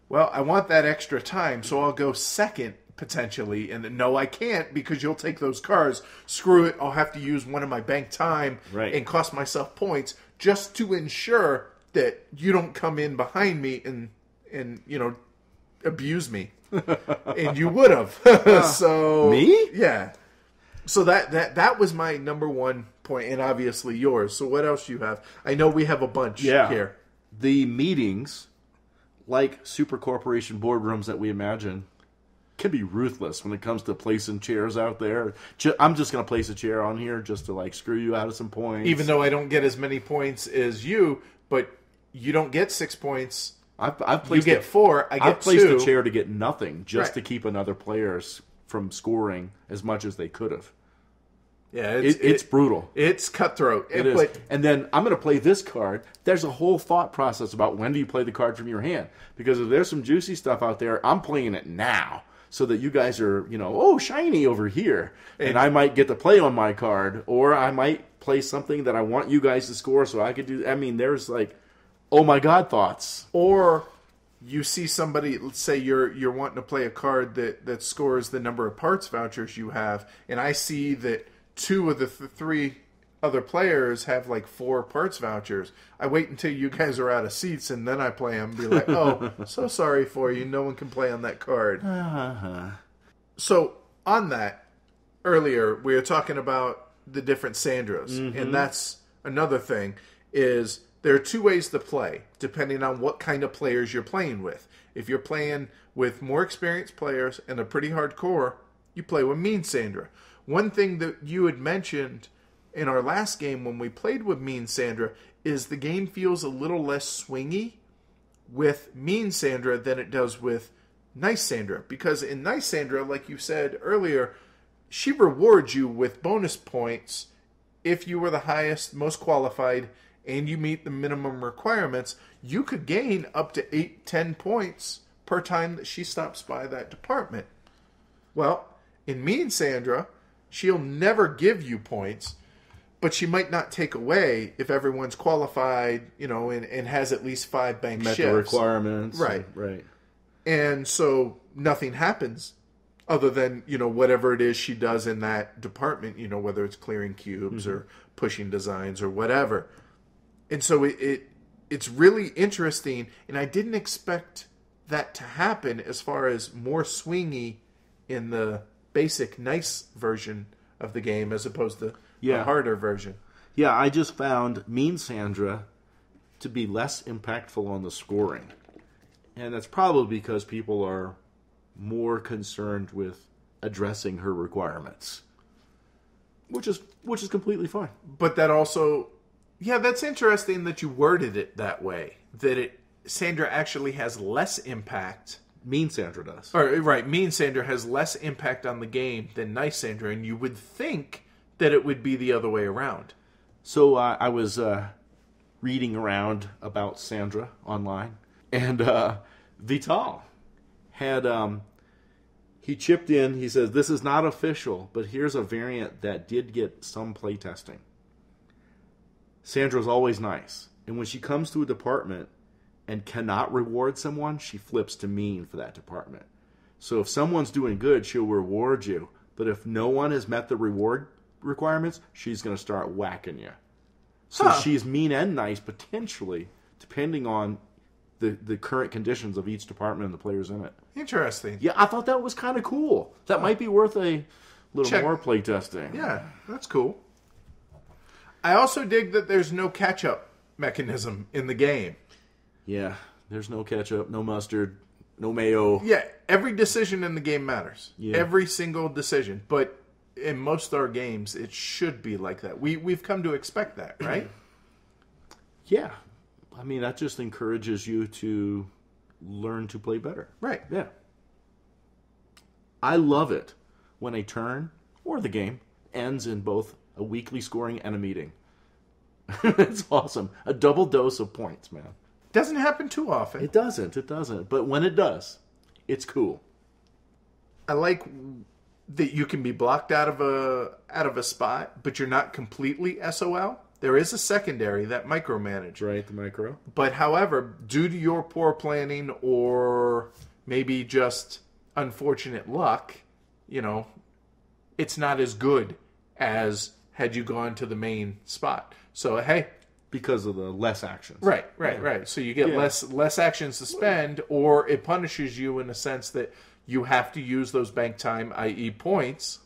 well, I want that extra time, so I'll go second potentially. And no, I can't because you'll take those cars. Screw it. I'll have to use one of my bank time and cost myself points just to ensure that you don't come in behind me and abuse me. And you would have. So me? Yeah. So that was my number 1 point, and obviously yours. So what else do you have? I know we have a bunch here. The meetings, like super corporation boardrooms that we imagine, can be ruthless when it comes to placing chairs out there. I'm just going to place a chair on here just to screw you out of some points. Even though I don't get as many points as you, but you don't get 6 points. I've placed you get 4. I get 2. I've placed a chair to get nothing just to keep another players from scoring as much as they could have. Yeah, it's brutal. It's cutthroat. It is. And then I'm going to play this card. There's a whole thought process about when do you play the card from your hand. Because if there's some juicy stuff out there, I'm playing it now. so that you guys are, oh, shiny over here. And I might get to play on my card, or I might play something that I want you guys to score so I could do. I mean, there's like, oh my God thoughts. Or you see somebody, let's say you're wanting to play a card that scores the number of parts vouchers you have, and I see that two of the three other players have like 4 parts vouchers. I wait until you guys are out of seats, and then I play them and be like, oh, so sorry for you. No one can play on that card. So on that, earlier we were talking about the different Sandras, and that's another thing, is there are 2 ways to play, depending on what kind of players you're playing with. If you're playing with more experienced players and they're pretty hardcore, you play with Mean Sandra. One thing that you had mentioned in our last game when we played with Mean Sandra is the game feels a little less swingy with Mean Sandra than it does with Nice Sandra. Because in Nice Sandra, like you said earlier, she rewards you with bonus points if you were the highest, most qualified, and you meet the minimum requirements. You could gain up to 8-10 points per time that she stops by that department. Well, in Mean Sandra, she'll never give you points, but she might not take away if everyone's qualified, and has at least 5 bank Met shifts. the requirements. Right. Right. And so nothing happens other than, whatever it is she does in that department, whether it's clearing cubes or pushing designs or whatever. And so it's really interesting, and I didn't expect that to happen as far as more swingy in the basic nice version of the game as opposed to the harder version. Yeah, I just found Mean Sandra to be less impactful on the scoring. And that's probably because people are more concerned with addressing her requirements. Which is completely fine. But that also, that's interesting that you worded it that way. That Sandra actually has less impact. Mean Sandra does. Right, Mean Sandra has less impact on the game than Nice Sandra, and you would think that it would be the other way around. So I was reading around about Sandra online, and Vital had he chipped in. He says, "This is not official, but here's a variant that did get some playtesting. Sandra's always nice, and when she comes to a department and cannot reward someone, she flips to mean for that department. So if someone's doing good, she'll reward you. But if no one has met the reward requirements, she's going to start whacking you. So she's mean and nice, potentially, depending on the current conditions of each department and the players in it." Interesting. Yeah, I thought that was kind of cool. That might be worth a little more playtesting. Yeah, that's cool. I also dig that there's no catch-up mechanism in the game. Yeah, there's no ketchup, no mustard, no mayo. Yeah, every decision in the game matters. Yeah. Every single decision. But in most of our games, it should be like that. We've come to expect that, right? Yeah. I mean, that just encourages you to learn to play better. Right. Yeah. I love it when a turn, or the game, ends in both a weekly scoring and a meeting. It's awesome. A double dose of points, man. Doesn't happen too often. It doesn't. But when it does, it's cool. I like that you can be blocked out of a spot, but you're not completely SOL. There is a secondary that micromanage. Right, the micro. But however, due to your poor planning or maybe just unfortunate luck, it's not as good as had you gone to the main spot. So, hey. Because of the less actions. Right. So you get less actions to spend, or it punishes you in a sense that you have to use those bank time, i.e. points.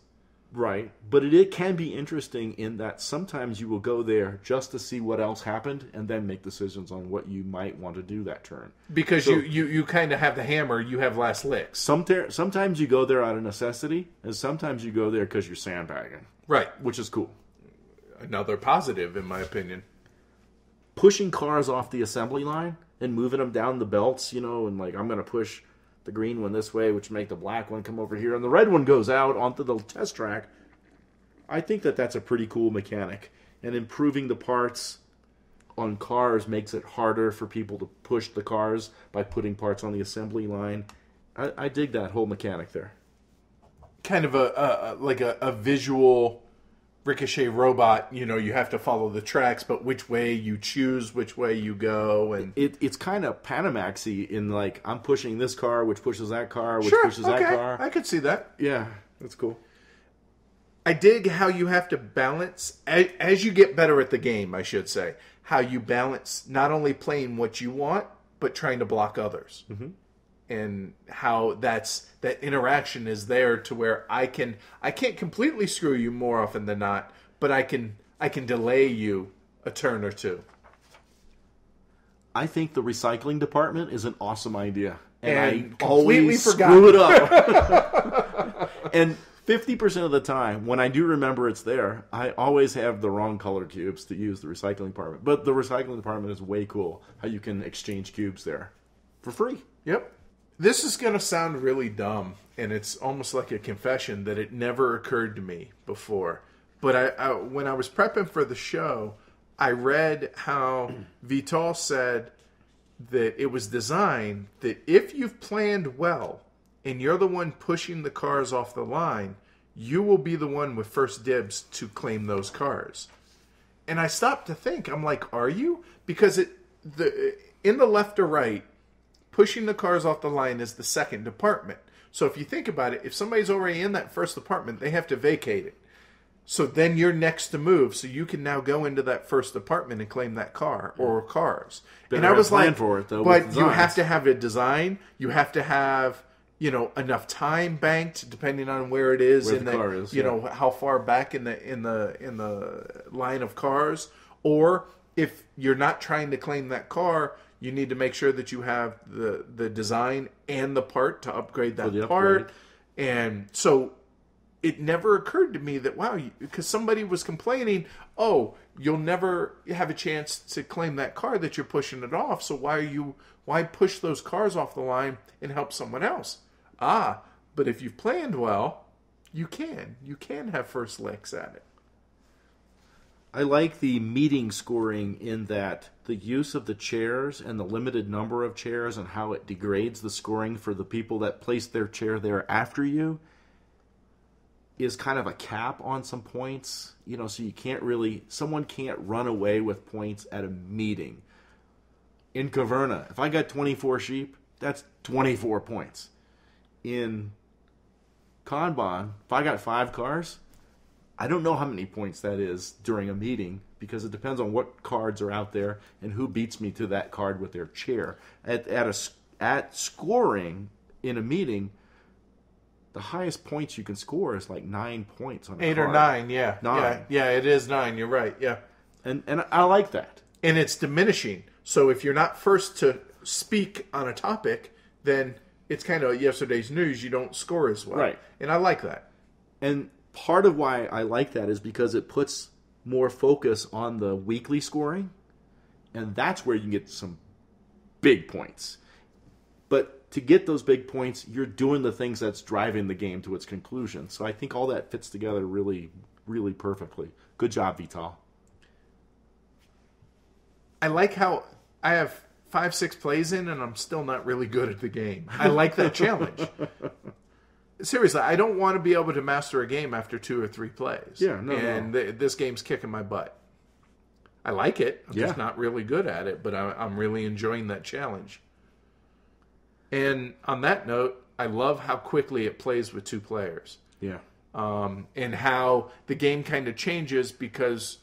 Right. But it can be interesting in that sometimes you will go there just to see what else happened and then make decisions on what you might want to do that turn. Because you kind of have the hammer, you have last licks. Sometimes you go there out of necessity, and sometimes you go there because you're sandbagging. Right. Which is cool. Another positive, in my opinion. Pushing cars off the assembly line and moving them down the belts, and like, I'm going to push the green one this way, which make the black one come over here, and the red one goes out onto the test track. I think that's a pretty cool mechanic. And improving the parts on cars makes it harder for people to push the cars by putting parts on the assembly line. I dig that whole mechanic there. Kind of a visual Ricochet robot. You have to follow the tracks, but which way you choose, which way you go, and it's kind of Panamaxy in like I'm pushing this car, which pushes that car, which sure, pushes okay, that car. I could see that. Yeah, that's cool. I dig how you have to balance as you get better at the game. I should say how you balance not only playing what you want, but trying to block others. Mm-hmm. And how that interaction is there to where I can't completely screw you more often than not, but I can delay you a turn or two. I think the recycling department is an awesome idea, and I completely always forgot. Screw it up. And 50% of the time, when I do remember it's there, I always have the wrong color cubes to use the recycling department. But the recycling department is way cool. How you can exchange cubes there for free. Yep. This is going to sound really dumb, and it's almost like a confession that it never occurred to me before. But when I was prepping for the show, I read how Vital said that it was designed that if you've planned well and you're the one pushing the cars off the line, you will be the one with first dibs to claim those cars. And I stopped to think. I'm like, are you? Because in the left or right, pushing the cars off the line is the second department. So if you think about it, if somebody's already in that first department, they have to vacate it. So then you're next to move, so you can now go into that first department and claim that car or cars. Better and I was plan like, for it, though, but you have to have a design. You have to have enough time banked, depending on where it is where in the car is, how far back in the line of cars. Or if you're not trying to claim that car, you need to make sure that you have the design and the part to upgrade that part. And so it never occurred to me that, wow, because somebody was complaining, oh, you'll never have a chance to claim that car that you're pushing it off. So why push those cars off the line and help someone else? But if you've planned well, you can have first licks at it. I like the meeting scoring in that the use of the chairs and the limited number of chairs and how it degrades the scoring for the people that place their chair there after you is kind of a cap on some points. So someone can't run away with points at a meeting. In Caverna, if I got 24 sheep, that's 24 points. In Kanban, if I got 5 cars, I don't know how many points that is during a meeting because it depends on what cards are out there and who beats me to that card with their chair. At scoring in a meeting, the highest points you can score is like 9 points on a 8 card. or 9, yeah. 9. Yeah, it is 9, you're right, yeah. And I like that. And it's diminishing. So if you're not first to speak on a topic, then it's kind of yesterday's news. You don't score as well. Right. And I like that. And part of why I like that is because it puts more focus on the weekly scoring. And that's where you can get some big points. But to get those big points, you're doing the things that's driving the game to its conclusion. So I think all that fits together really, really perfectly. Good job, Vital. I like how I have 5-6 plays in and I'm still not really good at the game. I like that challenge. Seriously, I don't want to be able to master a game after 2 or 3 plays. Yeah, no. This game's kicking my butt. I like it. I'm just not really good at it, but I'm really enjoying that challenge. And on that note, I love how quickly it plays with 2 players. Yeah. And how the game kind of changes because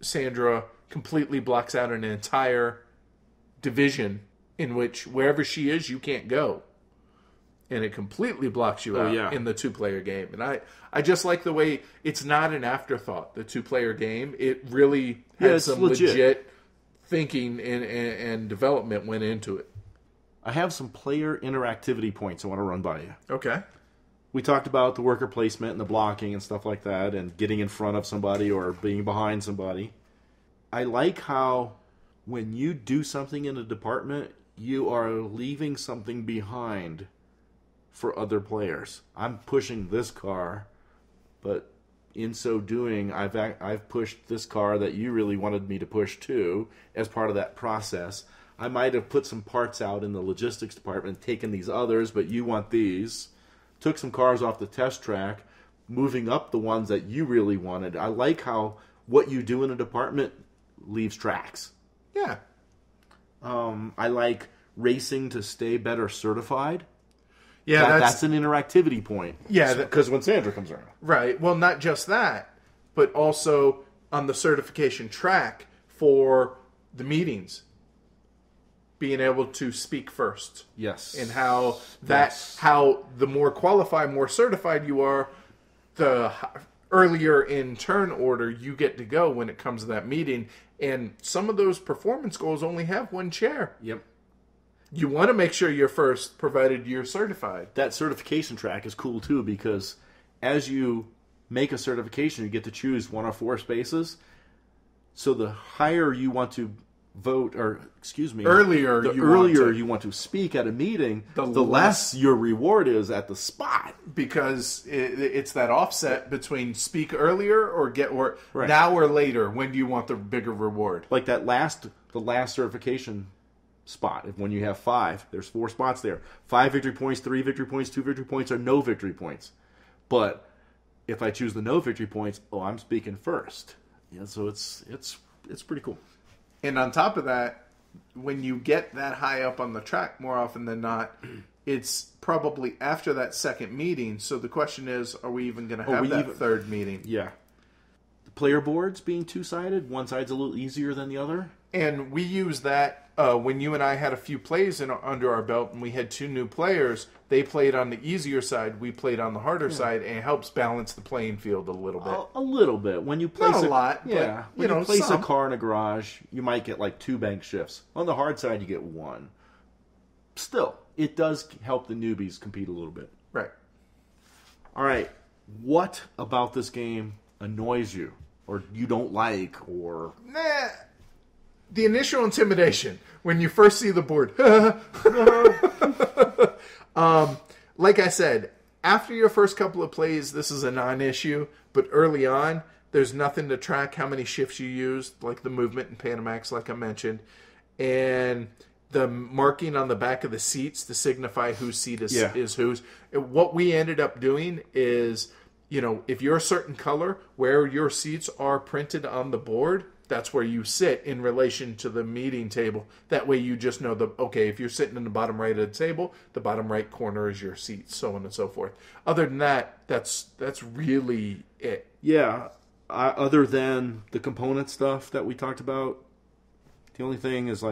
Sandra completely blocks out an entire division in which wherever she is, you can't go. And it completely blocks you out in the 2-player game. And I just like the way it's not an afterthought, the 2-player game. It really has some legit thinking and development went into it. I have some player interactivity points I want to run by you. Okay. We talked about the worker placement and the blocking and stuff like that and getting in front of somebody or being behind somebody. I like how when you do something in a department, you are leaving something behind for other players. I'm pushing this car, but in so doing, I've pushed this car that you really wanted me to push too as part of that process. I might have put some parts out in the logistics department, taken these others, but you want these. Took some cars off the test track, moving up the ones that you really wanted. I like how what you do in a department leaves tracks. Yeah. I like racing to stay better certified. Yeah, that's an interactivity point. Yeah. Because when Sandra comes around. Right. Well, not just that, but also on the certification track for the meetings. Being able to speak first. Yes. And how the more qualified, more certified you are, the earlier in turn order you get to go when it comes to that meeting. And some of those performance goals only have one chair. Yep. You want to make sure you're first, provided you're certified. That certification track is cool too, because as you make a certification, you get to choose one of 4 spaces. So the higher you want to vote, or excuse me, earlier you want to speak at a meeting, the less your reward is at the spot, because it's that offset between speak earlier or right. Now or later. When do you want the bigger reward? Like the last certification spot. If when you have 5, there's 4 spots there. 5 victory points, 3 victory points, 2 victory points, or no victory points. But if I choose the no victory points, I'm speaking first. Yeah, so it's pretty cool. And on top of that, when you get that high up on the track, more often than not, it's probably after that second meeting. So the question is, are we even going to have that third meeting? Yeah. The player boards being 2-sided, one side's a little easier than the other. And we use that when you and I had a few plays under our belt, and we had 2 new players. They played on the easier side, we played on the harder side, and it helps balance the playing field a little bit. A little bit. When you place not a lot, yeah. But, when you place some. a car in a garage, you might get like 2 bank shifts. On the hard side, you get 1. Still, it does help the newbies compete a little bit. Right. All right. What about this game annoys you, or you don't like, or... Nah. The initial intimidation when you first see the board. Like I said, after your first couple of plays, this is a non-issue. But early on, there's nothing to track how many shifts you used, like the movement in Panamax, like I mentioned. And the marking on the back of the seats to signify whose seat is whose. What we ended up doing is, if you're a certain color, where your seats are printed on the board, that's where you sit in relation to the meeting table. That way you just know if you're sitting in the bottom right of the table, the bottom right corner is your seat, so on and so forth. Other than that, that's really it. Yeah. Other than the component stuff that we talked about, the only thing is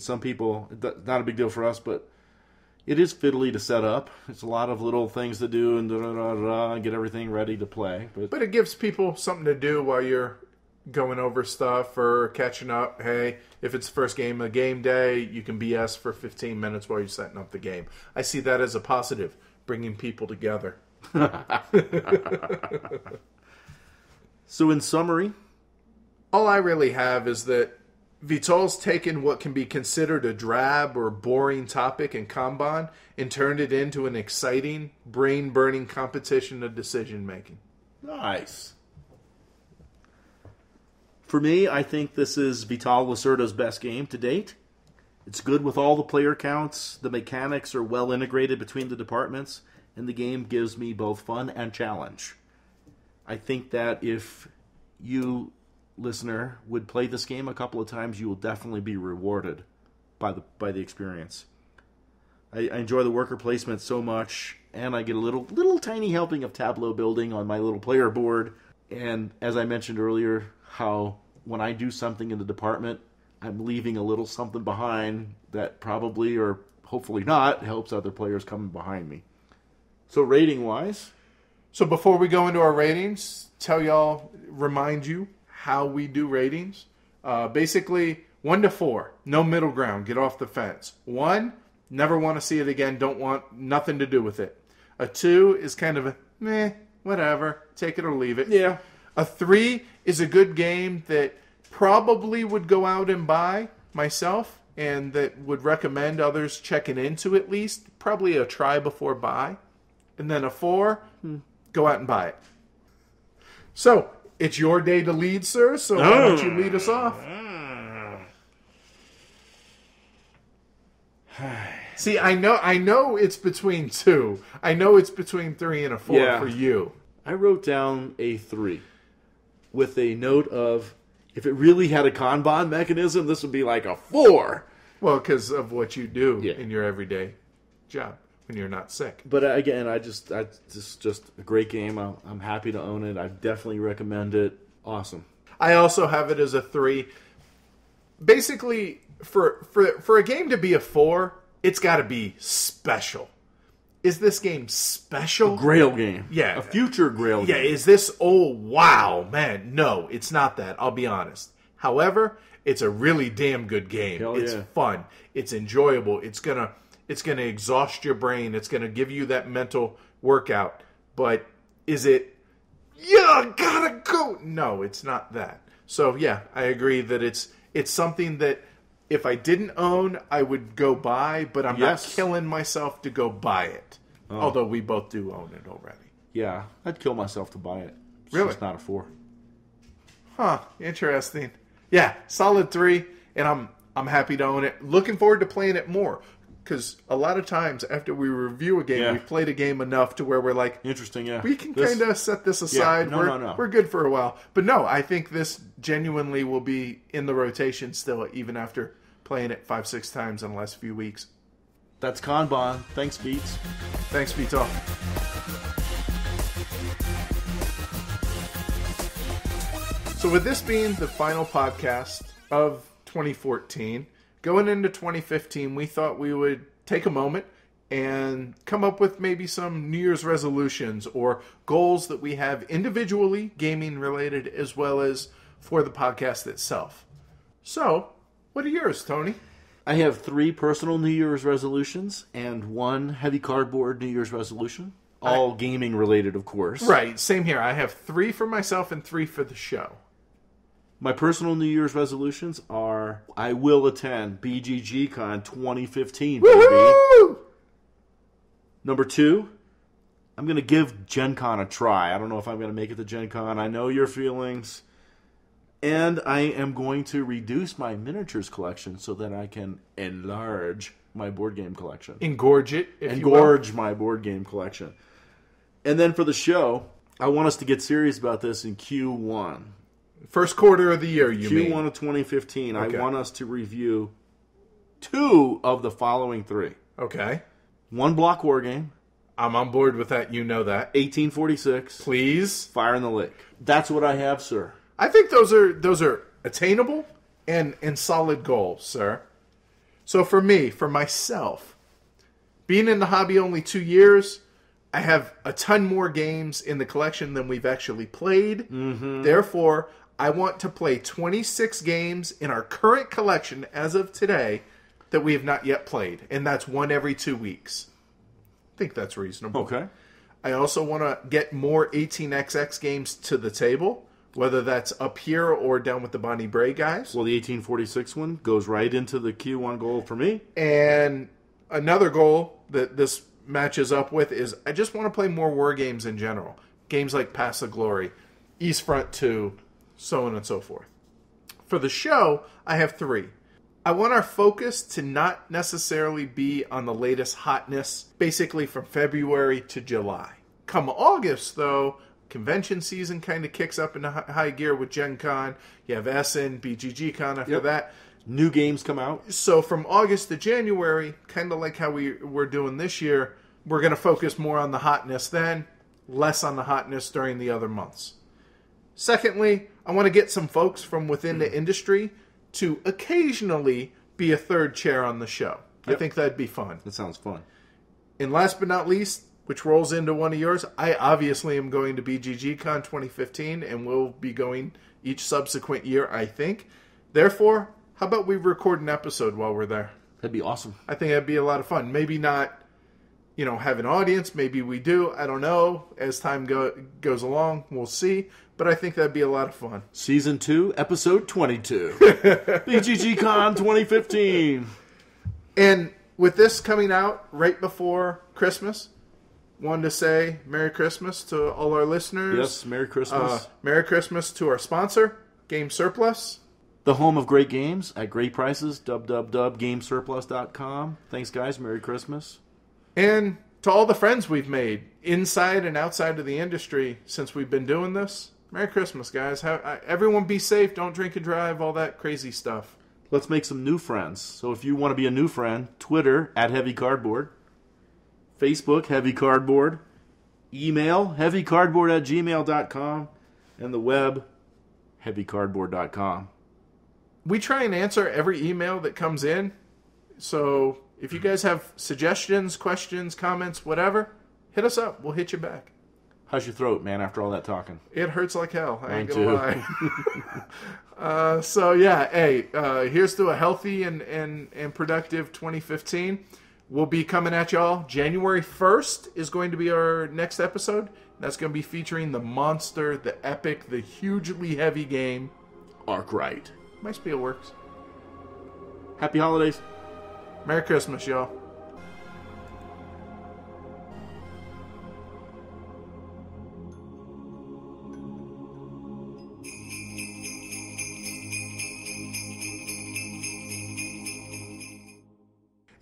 some people, not a big deal for us, but it is fiddly to set up. It's a lot of little things to do and get everything ready to play. But it gives people something to do while you're going over stuff or catching up. Hey, if it's the first game of game day, you can BS for 15 minutes while you're setting up the game. I see that as a positive, bringing people together. So in summary, all I really have is that Vital's taken what can be considered a drab or boring topic in Kanban and turned it into an exciting, brain-burning competition of decision-making. Nice. For me, I think this is Vital Lacerda's best game to date. It's good with all the player counts, the mechanics are well integrated between the departments, and the game gives me both fun and challenge. I think that if you, listener, would play this game a couple of times, you will definitely be rewarded by the experience. I enjoy the worker placement so much, and I get a little tiny helping of tableau building on my little player board. And as I mentioned earlier, how when I do something in the department, I'm leaving a little something behind that probably, or hopefully not, helps other players coming behind me. So rating-wise... So before we go into our ratings, remind you how we do ratings. Basically, 1 to 4, no middle ground, get off the fence. 1, never want to see it again, don't want nothing to do with it. A 2 is kind of a meh, whatever, take it or leave it. Yeah. A 3 is a good game that probably would go out and buy myself, and that would recommend others checking into at least. Probably a try before buy. And then a 4, go out and buy it. So, it's your day to lead, sir, so why don't you lead us off? See, I know it's between 2. I know it's between 3 and a 4 for you. I wrote down a 3 with a note of, if it really had a Kanban mechanism, this would be like a 4. Well, because of what you do in your everyday job when you're not sick. But again, just a great game. I'm happy to own it. I definitely recommend it. Awesome. I also have it as a 3. Basically, for a game to be a 4, it's got to be special. Is this game special? A Grail game. Yeah. A future Grail game. Yeah, is this, oh, wow, man. No, it's not that. I'll be honest. However, it's a really damn good game. It's fun. It's enjoyable. It's gonna exhaust your brain. It's gonna give you that mental workout. But is it, yeah, gotta go? No, it's not that. So yeah, I agree that it's something that if I didn't own, I would go buy, but I'm not killing myself to go buy it. Oh. Although we both do own it already. Yeah, I'd kill myself to buy it. Really? It's not a 4. Huh, interesting. Yeah, solid 3, and I'm happy to own it. Looking forward to playing it more, because a lot of times after we review a game, we've played a game enough to where we're like, interesting, yeah. We can kind of set this aside. No. We're good for a while. But no, I think this genuinely will be in the rotation still, even after playing it 5-6 times in the last few weeks. That's Kanban. Thanks, Beats. Thanks, Beats all. So with this being the final podcast of 2014, going into 2015, we thought we would take a moment and come up with maybe some New Year's resolutions or goals that we have individually, gaming related, as well as for the podcast itself. So, what are yours, Tony? I have 3 personal New Year's resolutions and 1 heavy cardboard New Year's resolution. All gaming related, of course. Right, same here. I have 3 for myself and 3 for the show. My personal New Year's resolutions are, I will attend BGGCon 2015, baby. Woo-hoo! Number 2, I'm going to give Gen Con a try. I don't know if I'm going to make it to Gen Con. I know your feelings. And I am going to reduce my miniatures collection so that I can enlarge my board game collection. Engorge it, if you will. Engorge my board game collection. And then for the show, I want us to get serious about this in Q1. First quarter of the year, you mean? Q1 of 2015. Okay. I want us to review 2 of the following 3. Okay. 1 block war game. I'm on board with that. You know that. 1846. Please. Fire in the Lake. That's what I have, sir. I think those are attainable and solid goals, sir. So for me, for myself, being in the hobby only 2 years, I have a ton more games in the collection than we've actually played. Mm-hmm. Therefore, I want to play 26 games in our current collection as of today that we have not yet played. And that's 1 every 2 weeks. I think that's reasonable. Okay. I also want to get more 18XX games to the table, whether that's up here or down with the Bonnie Bray guys. Well, the 1846 one goes right into the Q1 goal for me. And another goal that this matches up with is I just want to play more war games in general. Games like Pass of Glory, East Front 2, so on and so forth. For the show, I have 3. I want our focus to not necessarily be on the latest hotness, basically from February to July. Come August, though, convention season kind of kicks up into high gear with Gen Con. You have Essen, BGG-Con after that. New games come out. So from August to January, kind of like how we're doing this year, we're going to focus more on the hotness then, less on the hotness during the other months. Secondly, I want to get some folks from within the industry to occasionally be a third chair on the show. Yep. I think that'd be fun. That sounds fun. And last but not least, which rolls into one of yours, I obviously am going to BGG-Con 2015 and will be going each subsequent year, I think. Therefore, how about we record an episode while we're there? That'd be awesome. I think that'd be a lot of fun. Maybe not, have an audience. Maybe we do. I don't know. As time goes along, we'll see. But I think that'd be a lot of fun. Season 2, Episode 22. BGG-Con 2015. And with this coming out right before Christmas, wanted to say Merry Christmas to all our listeners. Yes, Merry Christmas. Merry Christmas to our sponsor, Game Surplus. The home of great games at great prices, www.gamesurplus.com. Thanks, guys. Merry Christmas. And to all the friends we've made inside and outside of the industry since we've been doing this, Merry Christmas, guys. Everyone be safe. Don't drink and drive, all that crazy stuff. Let's make some new friends. So if you want to be a new friend, Twitter @HeavyCardboard, Facebook HeavyCardboard, email heavycardboard@gmail.com, and the web heavycardboard.com. We try and answer every email that comes in. So if you guys have suggestions, questions, comments, whatever, hit us up. We'll hit you back. How's your throat, man, after all that talking? It hurts like hell. I ain't Mine gonna lie. So yeah, hey, here's to a healthy and productive 2015. We'll be coming at y'all. January 1st is going to be our next episode. That's going to be featuring the monster, the epic, the hugely heavy game, Arkwright. My spiel works. Happy holidays. Merry Christmas, y'all.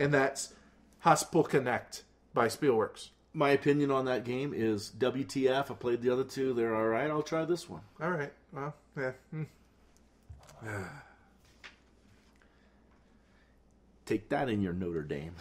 And that's Hospital Connect by Spielworks. My opinion on that game is WTF. I played the other two. They're all right. I'll try this one. All right. Well, yeah. Take that in your Notre Dame.